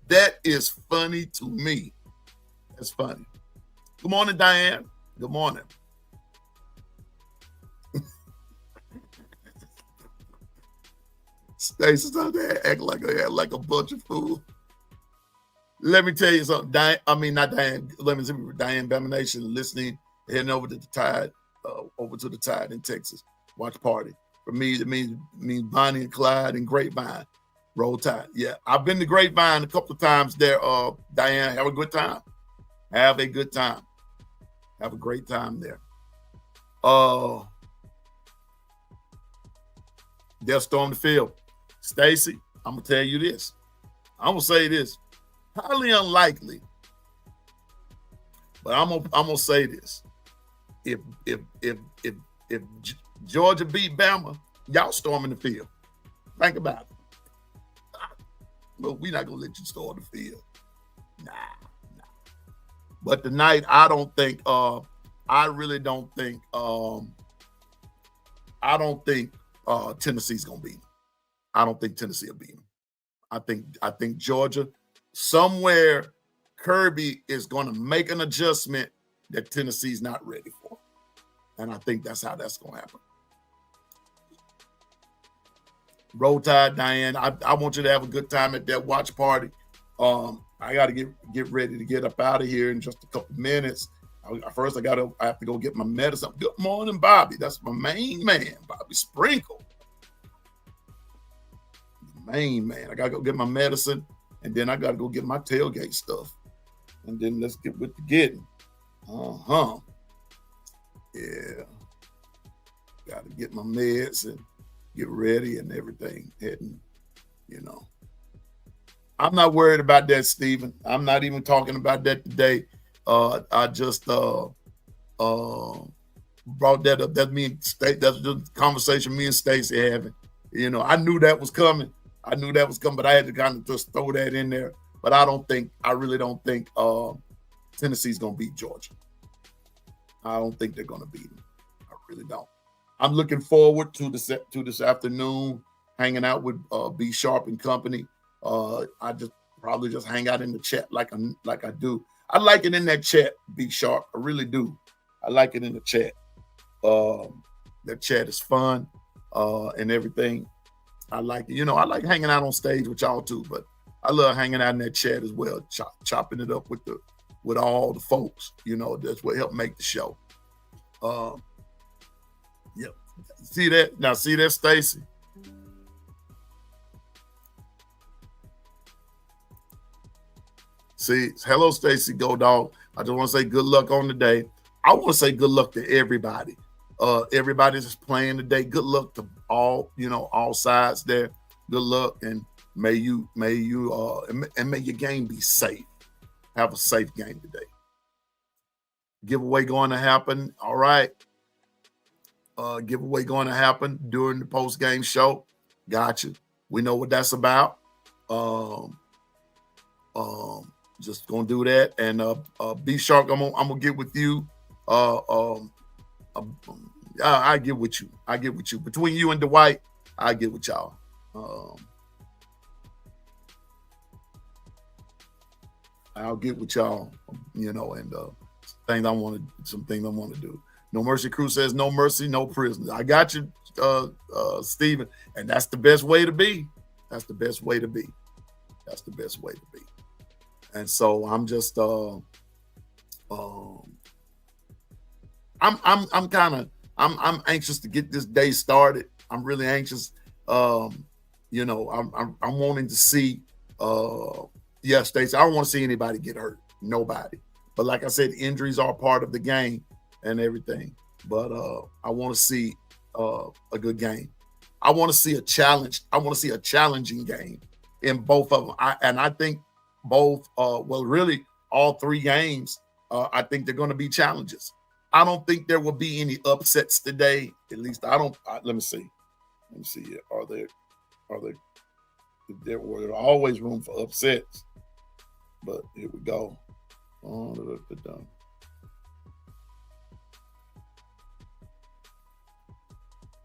that is funny to me. That's funny. Good morning, Diane. Good morning. Stacey's out there act like a bunch of fools. Let me tell you something. Diane Bama Nation listening, heading over to the Tide, in Texas. Watch party. For me, it means Bonnie and Clyde and Grapevine. Roll Tide. Yeah, I've been to Grapevine a couple of times there. Diane, have a good time. Have a good time. Have a great time there. They'll storm the field. Stacy, I'm gonna tell you this. I'm gonna say this. Highly unlikely, but I'm gonna say this. If Georgia beat Bama, y'all storming the field. Think about it. But we're not gonna let you storm the field. Nah. But tonight, I really don't think Tennessee's gonna beat them. I don't think Tennessee will beat them. I think Georgia, somewhere, Kirby is going to make an adjustment that Tennessee's not ready for. And I think that's how that's going to happen. Roll Tide, Diane. I want you to have a good time at that watch party. I got to get ready to get up out of here in just a couple minutes. First, I have to go get my medicine. Good morning, Bobby. That's my main man, Bobby Sprinkle. Main man. I gotta go get my medicine, and then I gotta go get my tailgate stuff, and then let's get with the getting. Yeah, gotta get my meds and get ready and everything. Heading, I'm not worried about that, Stephen. I'm not even talking about that today. brought that up. That's the conversation me and Stacey having. You know, I knew that was coming. But I had to kind of just throw that in there. But I really don't think Tennessee's gonna beat Georgia. I don't think they're gonna beat them. I really don't. I'm looking forward to this afternoon, hanging out with B Sharp and company. I just probably just hang out in the chat like I do. I like it in that chat, B Sharp. I really do. I like it in the chat. That chat is fun and everything. I like it. You know, I like hanging out on stage with y'all too, but I love hanging out in that chat as well, chopping it up with all the folks. You know, that's what helped make the show. Yeah. See that? Now see that, Stacy? See, hello, Stacy, go dog. I just want to say good luck on the day. I want to say good luck to everybody. Everybody that's playing today. Good luck to all sides there. Good luck, and may your game be safe. Have a safe game today. Giveaway going to happen. All right. Giveaway going to happen during the post-game show. Gotcha. We know what that's about. Just gonna do that, and B Shark, I'm gonna get with you. I get with you. Between you and Dwight, I get with y'all. I'll get with y'all, you know, and some things I want to do. No Mercy Crew says no mercy, no prisoners. I got you, Stephen, and that's the best way to be. That's the best way to be. And so I'm just I'm anxious to get this day started. I'm really anxious. You know, I'm wanting to see Stacey, I don't want to see anybody get hurt. Nobody. But like I said, injuries are part of the game and everything. But I want to see a good game. I want to see a challenge. I want to see a challenging game in both of them. I think both, really all three games, I think they're going to be challenges. I don't think there will be any upsets today. At least I don't. Let me see. Are there were always room for upsets, but here we go.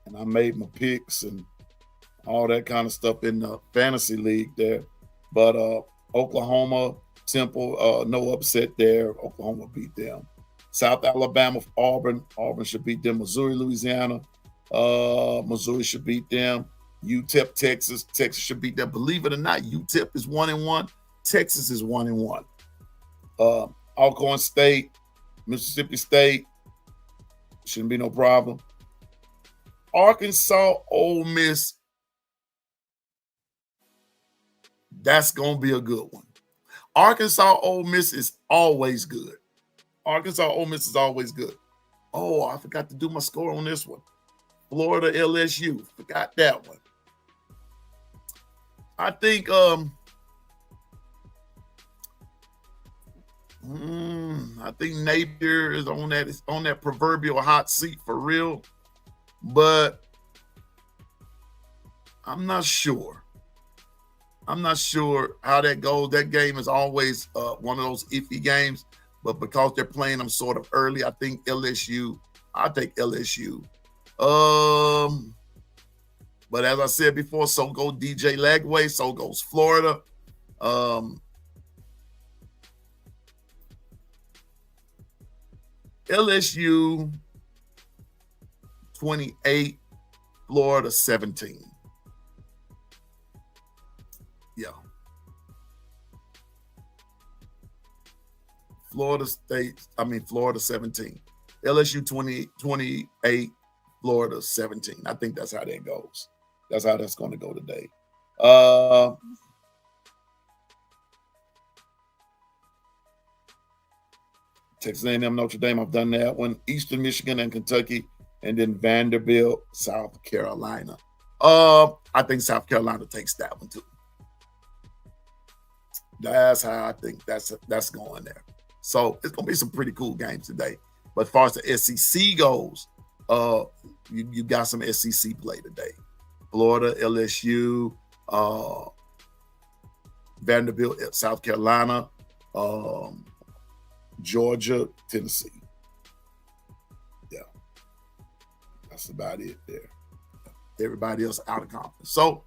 And I made my picks and all that kind of stuff in the fantasy league there. But Oklahoma, Temple, no upset there. Oklahoma beat them. South Alabama, Auburn should beat them. Missouri, Louisiana, Missouri should beat them. UTEP, Texas should beat them. Believe it or not, UTEP is 1-1. Texas is 1-1. Alcorn State, Mississippi State, shouldn't be no problem. Arkansas, Ole Miss, that's going to be a good one. Arkansas, Ole Miss is always good. Oh, I forgot to do my score on this one. Florida, LSU, forgot that one. I think Napier is on that proverbial hot seat for real, but I'm not sure how that goes. That game is always one of those iffy games, but because they're playing them sort of early, I think LSU. I'll take LSU. But as I said before, so goes DJ Lagway, so goes Florida. LSU 28, Florida 17. Yeah. Florida 17. LSU 28, Florida 17. I think that's how that goes. That's how that's going to go today. Texas A&M, Notre Dame, I've done that one. Eastern Michigan and Kentucky, and then Vanderbilt, South Carolina. I think South Carolina takes that one too. That's how I think that's going there. So it's going to be some pretty cool games today. But as far as the SEC goes, you got some SEC play today. Florida, LSU, Vanderbilt, South Carolina, Georgia, Tennessee. Yeah, that's about it there. Everybody else out of conference. So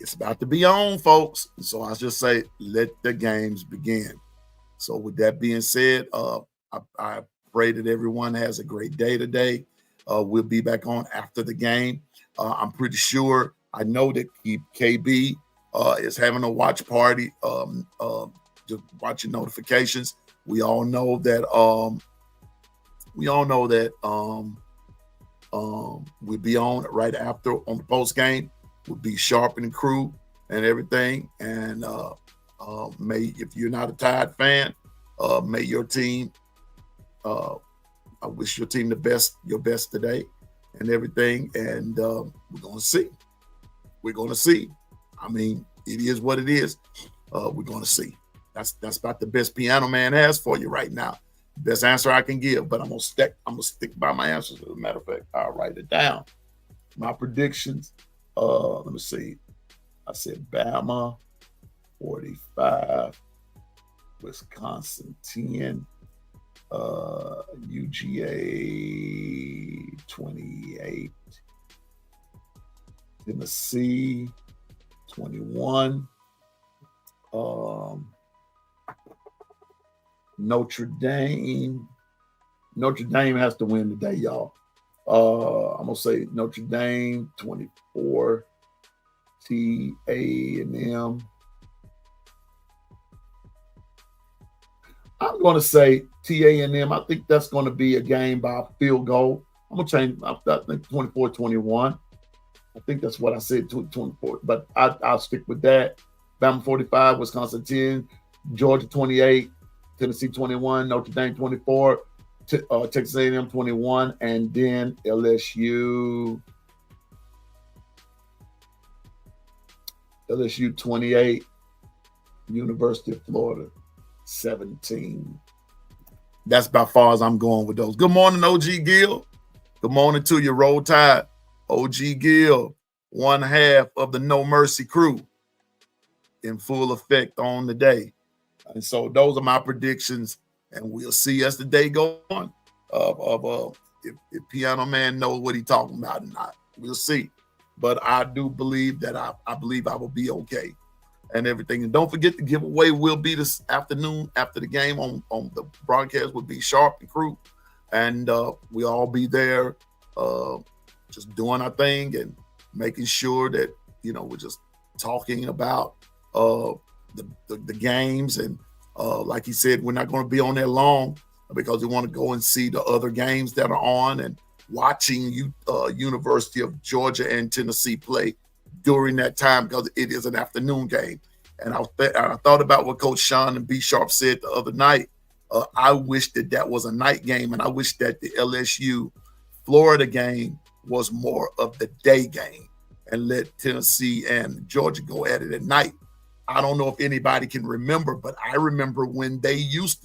it's about to be on, folks. So I just say, let the games begin. So with that being said, I pray that everyone has a great day today. We'll be back on after the game. I'm pretty sure, I know that KB is having a watch party, just watching notifications. We all know that we'll be on right after on the post game. We'll be Sharp and crew and everything. And if you're not a Tide fan, may your team. I wish your team your best today, and everything. And we're gonna see. We're gonna see. I mean, it is what it is. We're gonna see. That's about the best Piano Man has for you right now. Best answer I can give, but I'm gonna stick by my answers. As a matter of fact, I'll write it down. My predictions. Let me see. I said Bama 45, Wisconsin 10, UGA 28, Tennessee 21, Notre Dame has to win today, y'all. I'm gonna say Notre Dame 24, TA&M. I'm gonna say TA&M. I think that's gonna be a game by a field goal. I'm gonna change. I think 24-21. I think that's what I said, 24. But I'll stick with that. Bama 45, Wisconsin 10, Georgia 28, Tennessee 21, Notre Dame 24, Texas A&M 21, and then LSU 28, University of Florida 17. That's about far as I'm going with those. Good morning, OG Gill. Good morning to you, Roll Tide. OG Gill, one half of the No Mercy crew in full effect on the day. And so those are my predictions, and we'll see as the day goes on if Piano Man knows what he's talking about or not. We'll see. But I do believe that I believe I will be okay and everything. And don't forget, the giveaway will be this afternoon after the game on the broadcast will be Sharp and crew. And we'll all be there just doing our thing and making sure that, we're just talking about the games. And like he said, we're not going to be on there long because we want to go and see the other games that are on and watching University of Georgia and Tennessee play during that time because it is an afternoon game. And I thought about what Coach Sean and B Sharp said the other night. I wish that was a night game, and I wish that the LSU Florida game was more of the day game and let Tennessee and Georgia go at it at night. I don't know if anybody can remember, but I remember when they used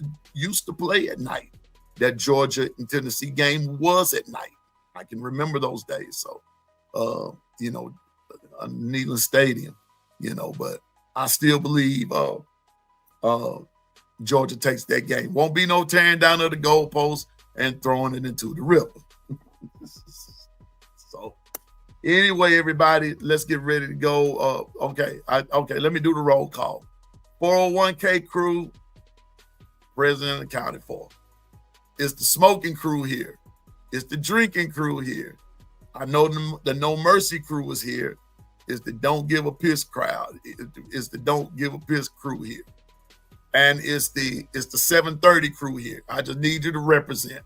to play at night. That Georgia and Tennessee game was at night. I can remember those days. So, Neyland Stadium, but I still believe Georgia takes that game. Won't be no tearing down of the goalpost and throwing it into the river. So, anyway, everybody, let's get ready to go. Okay, let me do the roll call. 401k crew, president accounted for. It's the smoking crew here. It's the drinking crew here. I know the No Mercy crew is here. It's the Don't Give a Piss crowd. It's the Don't Give a Piss crew here. And it's the 730 crew here. I just need you to represent.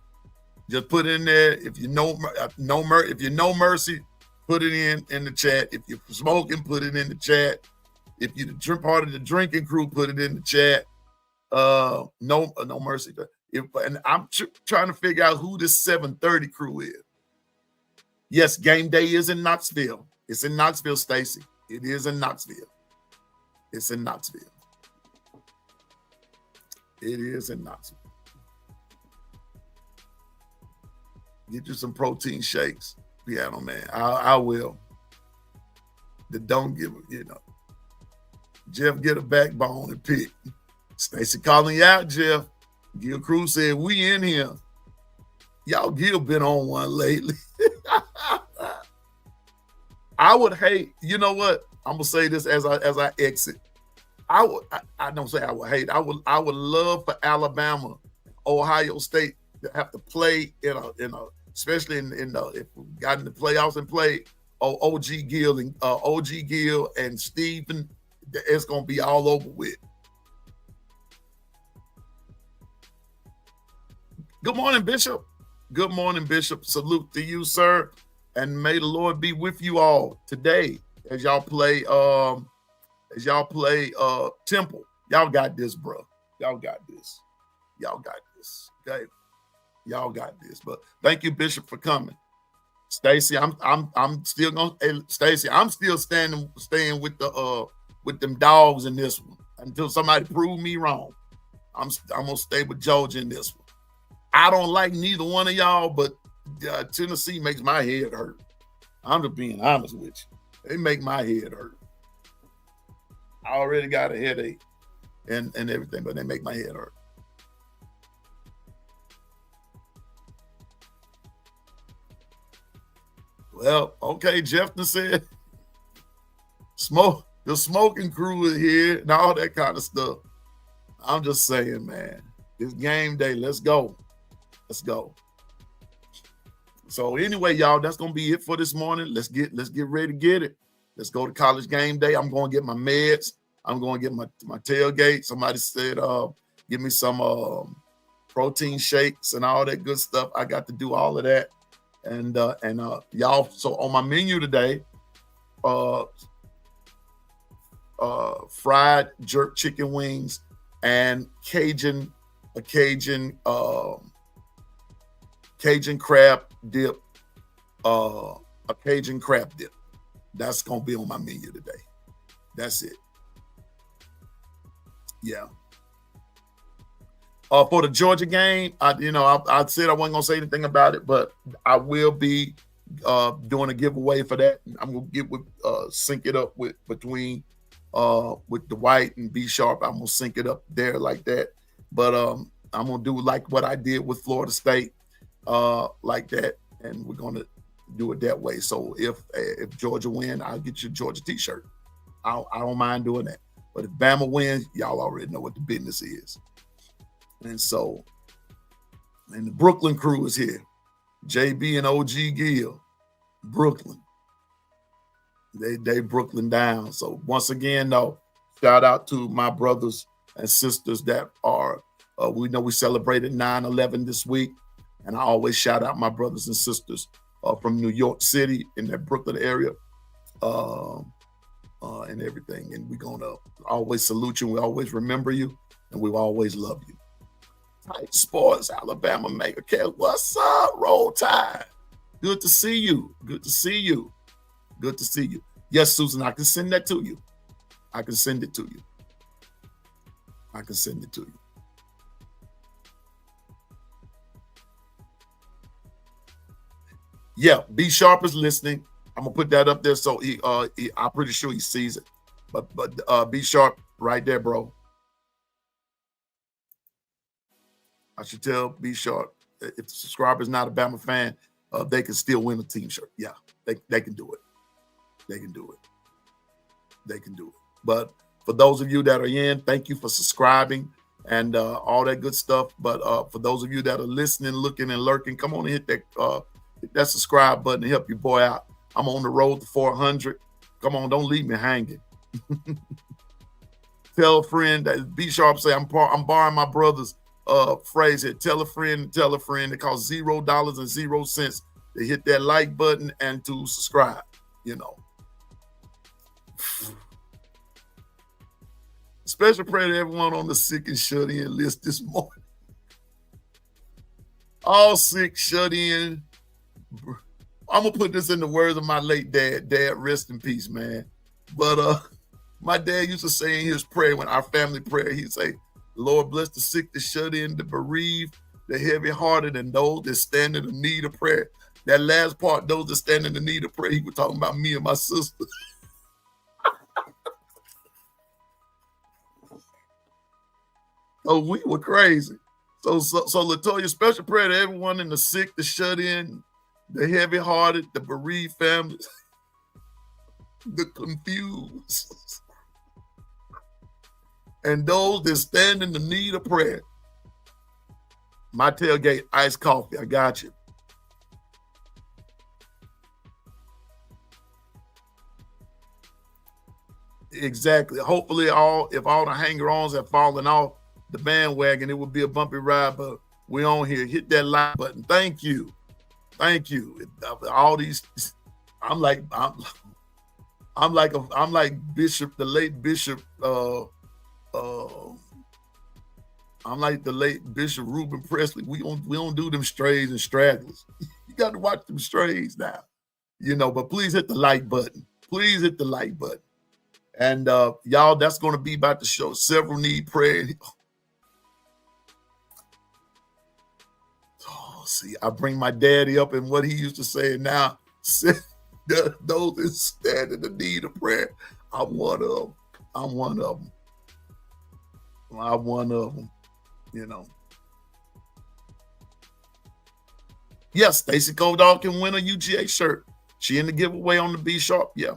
Just put it in there. If you know Mercy, put it in the chat. If you're smoking, put it in the chat. If you're part of the drinking crew, put it in the chat. No Mercy. And I'm trying to figure out who this 730 crew is. Yes, game day is in Knoxville. It's in Knoxville, Stacy. It is in Knoxville. It's in Knoxville. It is in Knoxville. Get you some protein shakes, Piano Man. I will. Don't give, Jeff, get a backbone and pick. Stacy calling you out, Jeff. Gil Cruz said, we in here. Y'all Gil been on one lately. I would hate, you know what? I'm gonna say this as I exit. I don't say I would hate. I would love for Alabama, Ohio State to have to play in a especially if we got in the playoffs and played OG Gill and Stephen. It's gonna be all over with. Good morning, Bishop. Good morning, Bishop. Salute to you, sir. And may the Lord be with you all today as y'all play Temple. Y'all got this, bro. Y'all got this. Y'all got this. Okay. Y'all got this. But thank you, Bishop, for coming. Stacy, I'm still gonna Stacy, I'm still staying with them dogs in this one until somebody prove me wrong. I'm gonna stay with Georgia in this one. I don't like neither one of y'all, but Tennessee makes my head hurt. I'm just being honest with you. They make my head hurt. I already got a headache and everything, but they make my head hurt. Well, okay, Jeffton said, the smoking crew is here and all that kind of stuff. I'm just saying, man, it's game day. Let's go. Let's go. So anyway, y'all, that's gonna be it for this morning. Let's get ready to get it. Let's go to college game day. I'm going to get my meds. I'm going to get my tailgate. Somebody said, give me some protein shakes and all that good stuff. I got to do all of that. And y'all, so on my menu today, fried jerk chicken wings and Cajun crab dip, a Cajun crab dip. That's going to be on my menu today. That's it. Yeah. For the Georgia game, I said I wasn't going to say anything about it, but I will be doing a giveaway for that. I'm going to sync it up with Dwight and B Sharp. I'm going to sync it up there like that. But I'm going to do like what I did with Florida State, like that. And we're going to do it that way. So if Georgia win, I'll get you a Georgia t-shirt. I don't mind doing that. But if Bama wins, y'all already know what the business is. And so, and the Brooklyn crew is here. JB and OG Gill, Brooklyn. They Brooklyn down. So once again, though, shout out to my brothers and sisters that are, we know we celebrated 9/11 this week. And I always shout out my brothers and sisters from New York City in that Brooklyn area and everything. And we're going to always salute you. We always remember you. And we always love you. Tight Sports, Alabama Mega Cast. What's up? Roll Tide. Good to see you. Good to see you. Good to see you. Yes, Susan, I can send that to you. I can send it to you. I can send it to you. Yeah, B Sharp is listening. I'm gonna put that up there so I'm pretty sure he sees it. But B Sharp right there, bro. I should tell B Sharp if the subscriber is not a Bama fan, they can still win a team shirt. Yeah, they can do it. They can do it. They can do it. But for those of you that are in, thank you for subscribing and all that good stuff. But for those of you that are listening, looking, and lurking, come on and hit that subscribe button to help your boy out. I'm on the road to 400. Come on, don't leave me hanging. Tell a friend that B Sharp say I'm borrowing my brother's phrase here. Tell a friend. It costs $0.00 to hit that like button and to subscribe. You know. Special prayer to everyone on the sick and shut in list this morning. All sick, shut in. I'm gonna put this in the words of my late dad. Dad, rest in peace, man. But my dad used to say in his prayer, when our family prayer, he'd say, Lord bless the sick, the shut in, the bereaved, the heavy-hearted, and those that stand in the need of prayer. That last part, those that stand in the need of prayer, he was talking about me and my sister. Oh, we were crazy. So Latoya, special prayer to everyone in the sick, the shut in, the heavy-hearted, the bereaved families, the confused, and those that stand in the need of prayer. My tailgate, iced coffee. I got you. Exactly. Hopefully, if all the hanger-ons have fallen off the bandwagon, it would be a bumpy ride, but we're on here. Hit that like button. Thank you. All these, I'm like Bishop, the late Bishop. I'm like the late Bishop Reuben Presley. We don't do them strays and stragglers. You got to watch them strays now, But please hit the like button. Please hit the like button. And y'all, that's going to be about the show. Several need prayer. Oh, see, I bring my daddy up and what he used to say. And now, those that stand in the need of prayer, I'm one of them. Yes, Stacey Coldall can win a UGA shirt. She in the giveaway on the B Sharp. Yeah.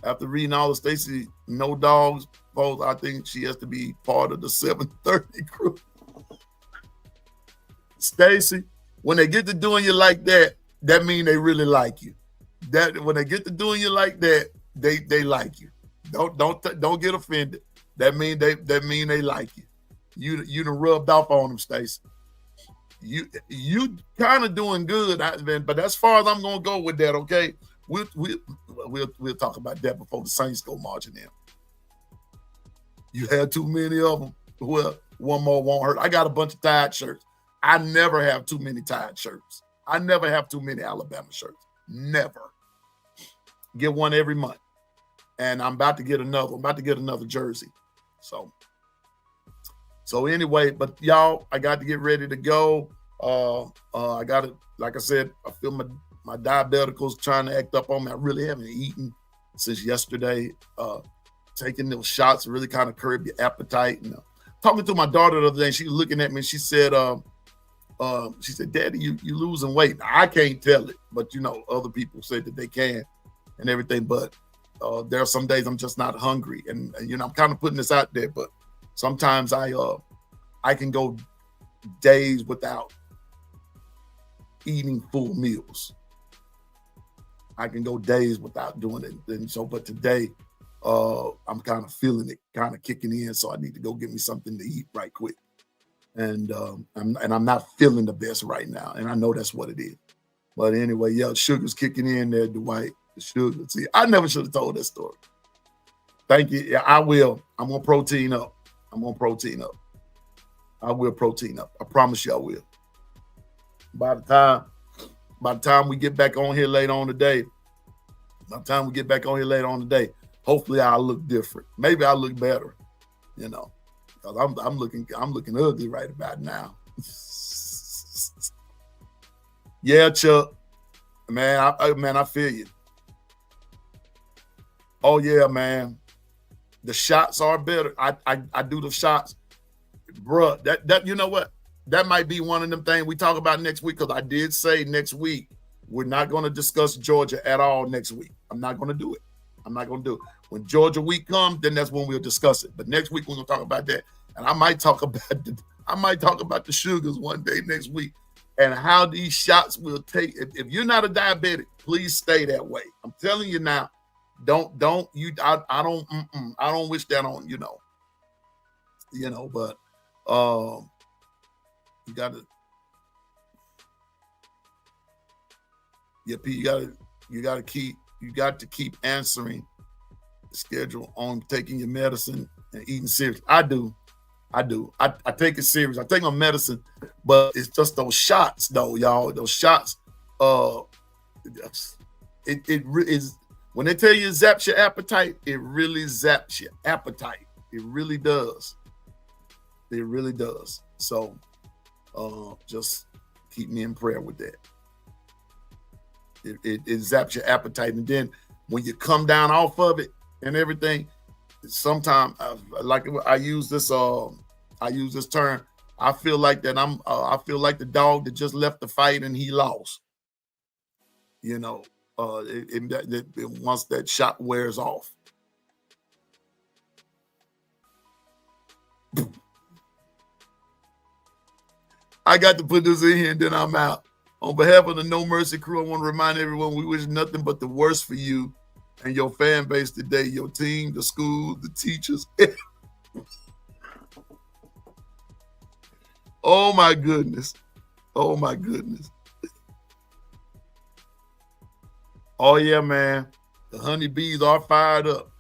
After reading all of Stacey No Dogs posts, I think she has to be part of the 730 crew. Stacey, when they get to doing you like that, that means they really like you. That when they get to doing you like that, they like you. Don't get offended. That mean they like you. You done rubbed off on them, Stacey. You kind of doing good, but as far as I'm gonna go with that, okay. We'll talk about that before the Saints go marching in. You had too many of them. Well, one more won't hurt. I got a bunch of Tide shirts. I never have too many Tide shirts. I never have too many Alabama shirts. Never. Get one every month. And I'm about to get another. I'm about to get another jersey. So anyway, but y'all, I got to get ready to go. I got to, like I said, I feel my diabeticals trying to act up on me. I really haven't eaten since yesterday. Taking those shots really kind of curb your appetite. And talking to my daughter the other day, she was looking at me and she said, Daddy, you losing weight. I can't tell it, but other people say that they can and everything. But there are some days I'm just not hungry. And I'm kind of putting this out there, but sometimes I can go days without eating full meals. I can go days without doing it. And so, but today, I'm kind of feeling it kind of kicking in. So I need to go get me something to eat right quick. And I'm not feeling the best right now. And I know that's what it is. But anyway, yeah, sugar's kicking in there, Dwight. The sugar. See, I never should have told that story. Thank you. Yeah, I will. I'm going to protein up. I will protein up. I promise you I will. By the time we get back on here later on today, hopefully I'll look different. Maybe I'll look better, because I'm looking ugly right about now. Yeah, Chuck. Man, I feel you. Oh yeah, man. The shots are better. I do the shots. Bruh, that you know what? That might be one of them things we talk about next week, because I did say next week we're not going to discuss Georgia at all next week. I'm not going to do it. When Georgia week comes, then that's when we'll discuss it. But next week we're going to talk about that. And I might talk about the sugars one day next week and how these shots will take. If you're not a diabetic, please stay that way. I'm telling you now. I don't wish that on but you got to keep answering the schedule on taking your medicine and eating serious. I do. I take it serious. I take my medicine, but it's just those shots though, y'all. Those shots, it is. When they tell you it zaps your appetite, it really zaps your appetite. It really does. So just keep me in prayer with that. It zaps your appetite, and then when you come down off of it and everything, sometimes like I use this term. I feel like that I feel like the dog that just left the fight and he lost. You know, once that shot wears off. I got to put this in here and then I'm out. On behalf of the No Mercy crew, I want to remind everyone we wish nothing but the worst for you and your fan base today, your team, the school, the teachers. Oh my goodness. Oh my goodness. Oh yeah, man. The honeybees are fired up.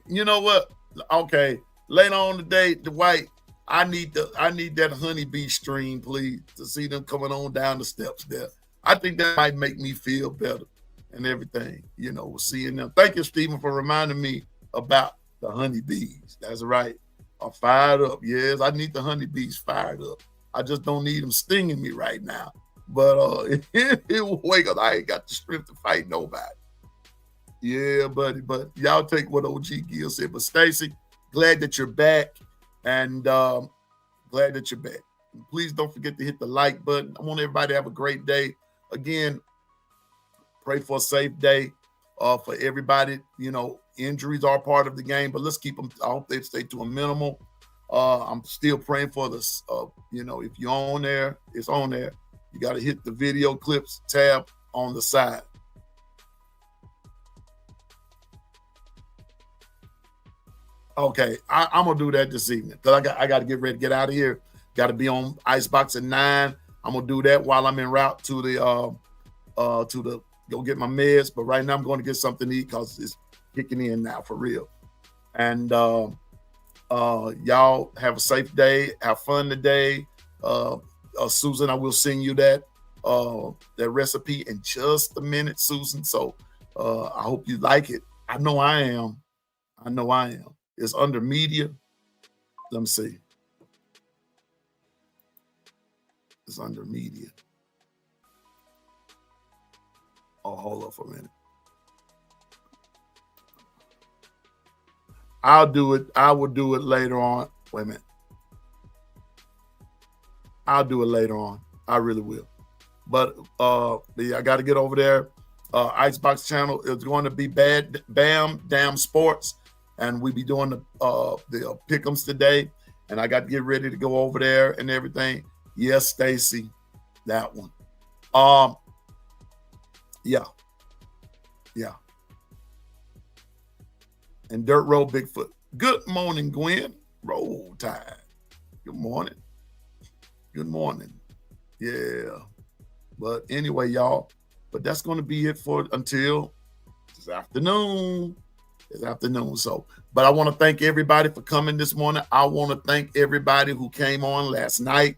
You know what? Okay. Later on today, Dwight, I need that honeybee stream, please, to see them coming on down the steps there. I think that might make me feel better and everything, you know, seeing them. Thank you, Stephen, for reminding me about the honeybees. That's right. Are fired up. Yes, I need the honeybees fired up. I just don't need them stinging me right now. But it will wake up. I ain't got the strength to fight nobody. Yeah, buddy. But y'all take what OG Gill said. But Stacy, glad that you're back. And glad that you're back. And please don't forget to hit the like button. I want everybody to have a great day. Again, pray for a safe day for everybody. You know, injuries are part of the game, but let's keep them. I hope they stay to a minimal. I'm still praying for this. You know, if you're on there, it's on there. You got to hit the video clips tab on the side. Okay, I'm gonna do that this evening because I got to get ready to get out of here. Got to be on Icebox at 9. I'm gonna do that while I'm en route to the go get my meds. But right now I'm going to get something to eat because it's kicking in now for real. And y'all have a safe day. Have fun today. Susan, I will send you that recipe in just a minute, Susan. So I hope you like it. I know I am. It's under media. Let me see. It's under media. Oh, hold up for a minute. I'll do it. I will do it later on. Wait a minute. I'll do it later on. I really will. But I got to get over there. Icebox channel is going to be Bam Damn Sports. And we be doing the pick'ems today, and I got to get ready to go over there and everything. Yes, Stacy, that one. Yeah. And Dirt Road Bigfoot. Good morning, Gwen. Roll Tide. Good morning. Yeah. But anyway, y'all. But that's going to be it for until this afternoon. So, but I want to thank everybody for coming this morning. I want to thank everybody who came on last night.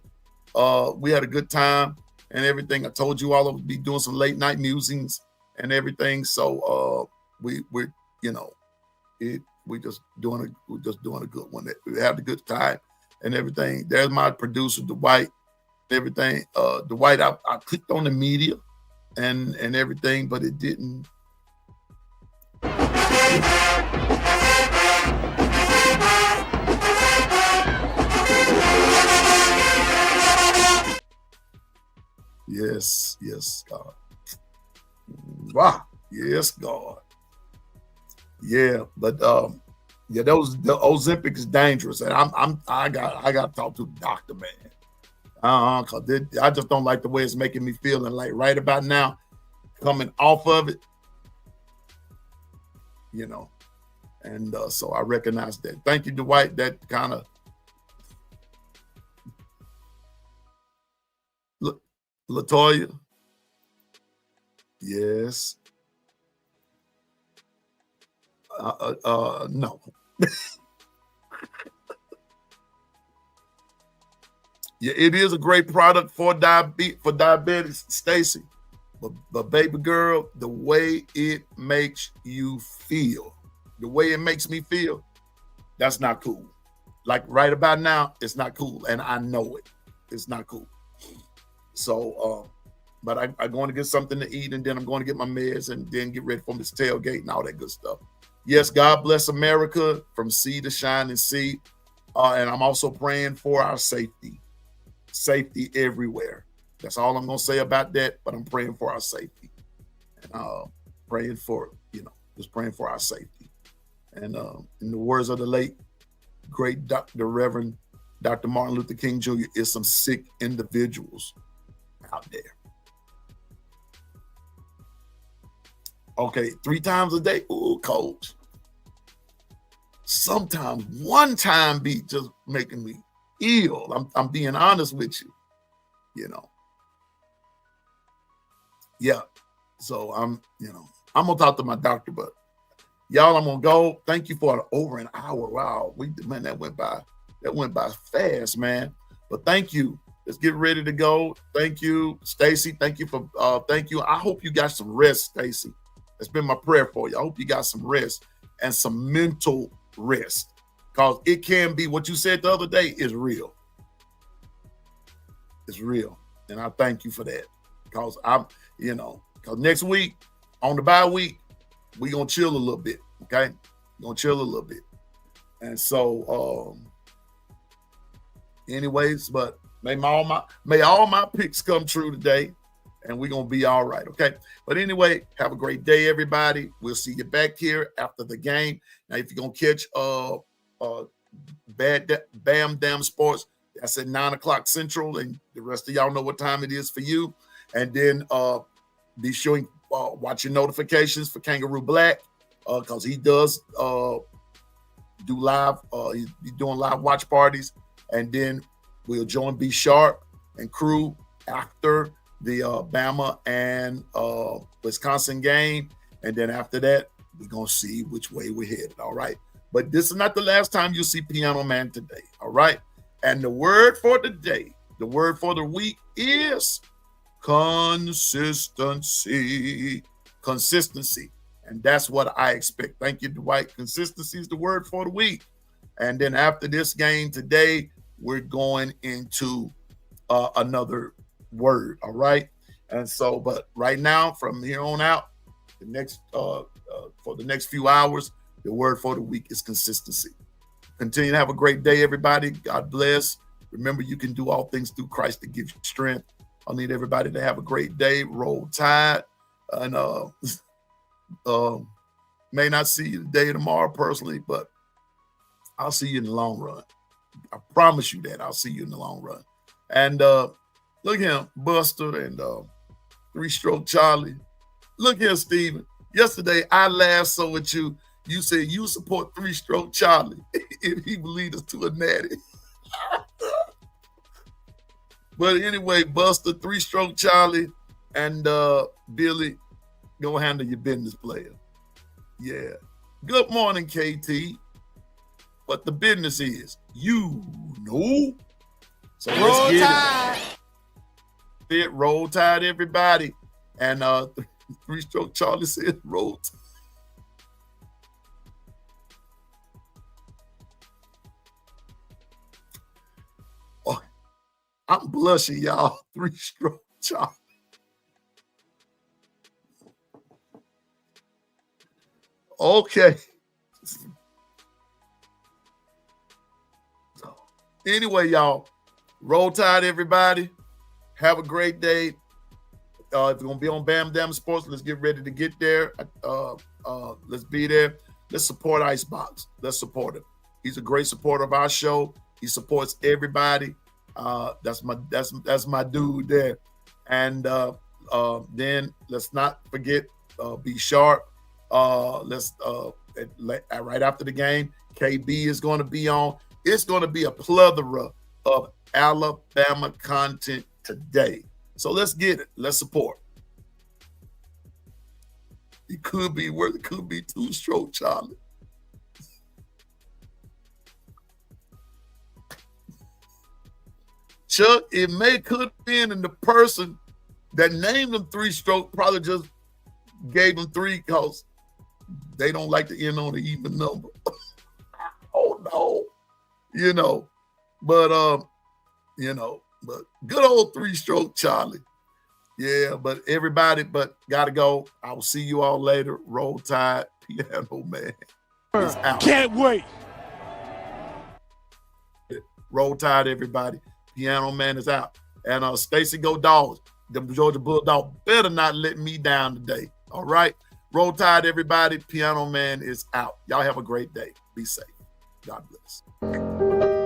We had a good time and everything. I told you all I would be doing some late night musings and everything. So we're just doing a good one. We had a good time and everything. There's my producer, Dwight. Everything. Dwight, I clicked on the media and everything, but it didn't. Yes, God. Wow. Yes, God. Yeah, but the Ozempic is dangerous, and I got to talk to the doctor, man. Cause I just don't like the way it's making me feel, and like right about now, coming off of it, you know, and so I recognize that. Thank you, Dwight. That kind of Latoya. Yes. No. Yeah, it is a great product for diabetes, Stacy. But baby girl, the way it makes you feel, the way it makes me feel, that's not cool. like right about now, it's not cool. And I know it. It's not cool. So, but I'm going to get something to eat, and then I'm going to get my meds and then get ready for this tailgate and all that good stuff. Yes, God bless America from sea to shining sea. And I'm also praying for our safety. Safety everywhere. That's all I'm going to say about that, but I'm praying for our safety. And praying for, just praying for our safety. And in the words of the late, great Dr. Reverend Dr. Martin Luther King Jr., is some sick individuals out there. Okay, 3 times a day. Ooh, coach. Sometimes one time be just making me ill. I'm being honest with you, Yeah. So I'm gonna talk to my doctor, but y'all, I'm gonna go. Thank you for over an hour. Wow, that went by fast, man. But thank you. Let's get ready to go. Thank you, Stacy. Thank you for thank you. I hope you got some rest, Stacy. That's been my prayer for you. I hope you got some rest and some mental rest, because it can be what you said the other day is real. It's real, and I thank you for that, because because next week on the bye week we gonna chill a little bit. Okay, we're gonna chill a little bit, and so anyways, but may all my picks come true today, and we're going to be all right, okay? But anyway, have a great day, everybody. We'll see you back here after the game. Now, if you're going to catch Bam Dam Sports, that's at 9 o'clock Central, and the rest of y'all know what time it is for you. And then be sure and watch your notifications for Kangaroo Black, because he does do live. He's doing live watch parties. And then we'll join B Sharp and crew after the Bama and Wisconsin game. And then after that, we're going to see which way we're headed. All right. But this is not the last time you'll see Piano Man today. All right. And the word for today, the word for the week is consistency. Consistency. And that's what I expect. Thank you, Dwight. Consistency is the word for the week. And then after this game today, we're going into another word, all right? And so, but right now, from here on out, the next for the next few hours, the word for the week is consistency. Continue to have a great day, everybody. God bless. Remember, you can do all things through Christ that gives you strength. I need everybody to have a great day. Roll Tide, and may not see you today, tomorrow, personally, but I'll see you in the long run. I promise you that. I'll see you in the long run. And look at him, Buster and 3-Stroke Charlie. Look here, Steven. Yesterday, I laughed so with you. You said you support 3-Stroke Charlie if he will lead us to a natty. But anyway, Buster, 3-Stroke Charlie, and Billy, go handle your business, player. Yeah. Good morning, KT. But the business is, So let's get it. Roll Tide, everybody. And 3-Stroke Charlie said, roll Tide. Oh, I'm blushing, y'all. 3-Stroke Charlie. Okay. Anyway, y'all, roll Tide, everybody. Have a great day. If you're going to be on Bam Dam Sports, let's get ready to get there. Let's be there. Let's support Icebox. Let's support him. He's a great supporter of our show. He supports everybody. That's my dude there. And then let's not forget, Be Sharp. Let's right after the game, KB is going to be on. It's going to be a plethora of Alabama content today. So let's get it. Let's support. It could be where it could be 2-Stroke Charlie. Chuck, it could have been, and the person that named them 3-Stroke probably just gave them 3 because they don't like to end on an even number. Oh no. you know. But but good old 3-stroke Charlie. Yeah, but everybody, gotta go. I will see you all later. Roll Tide, Piano Man is out. Can't wait. Roll Tide, everybody. Piano Man is out. And Stacy, go Dogs. The Georgia Bulldog better not let me down today. All right. Roll Tide, everybody. Piano Man is out. Y'all have a great day. Be safe. God bless.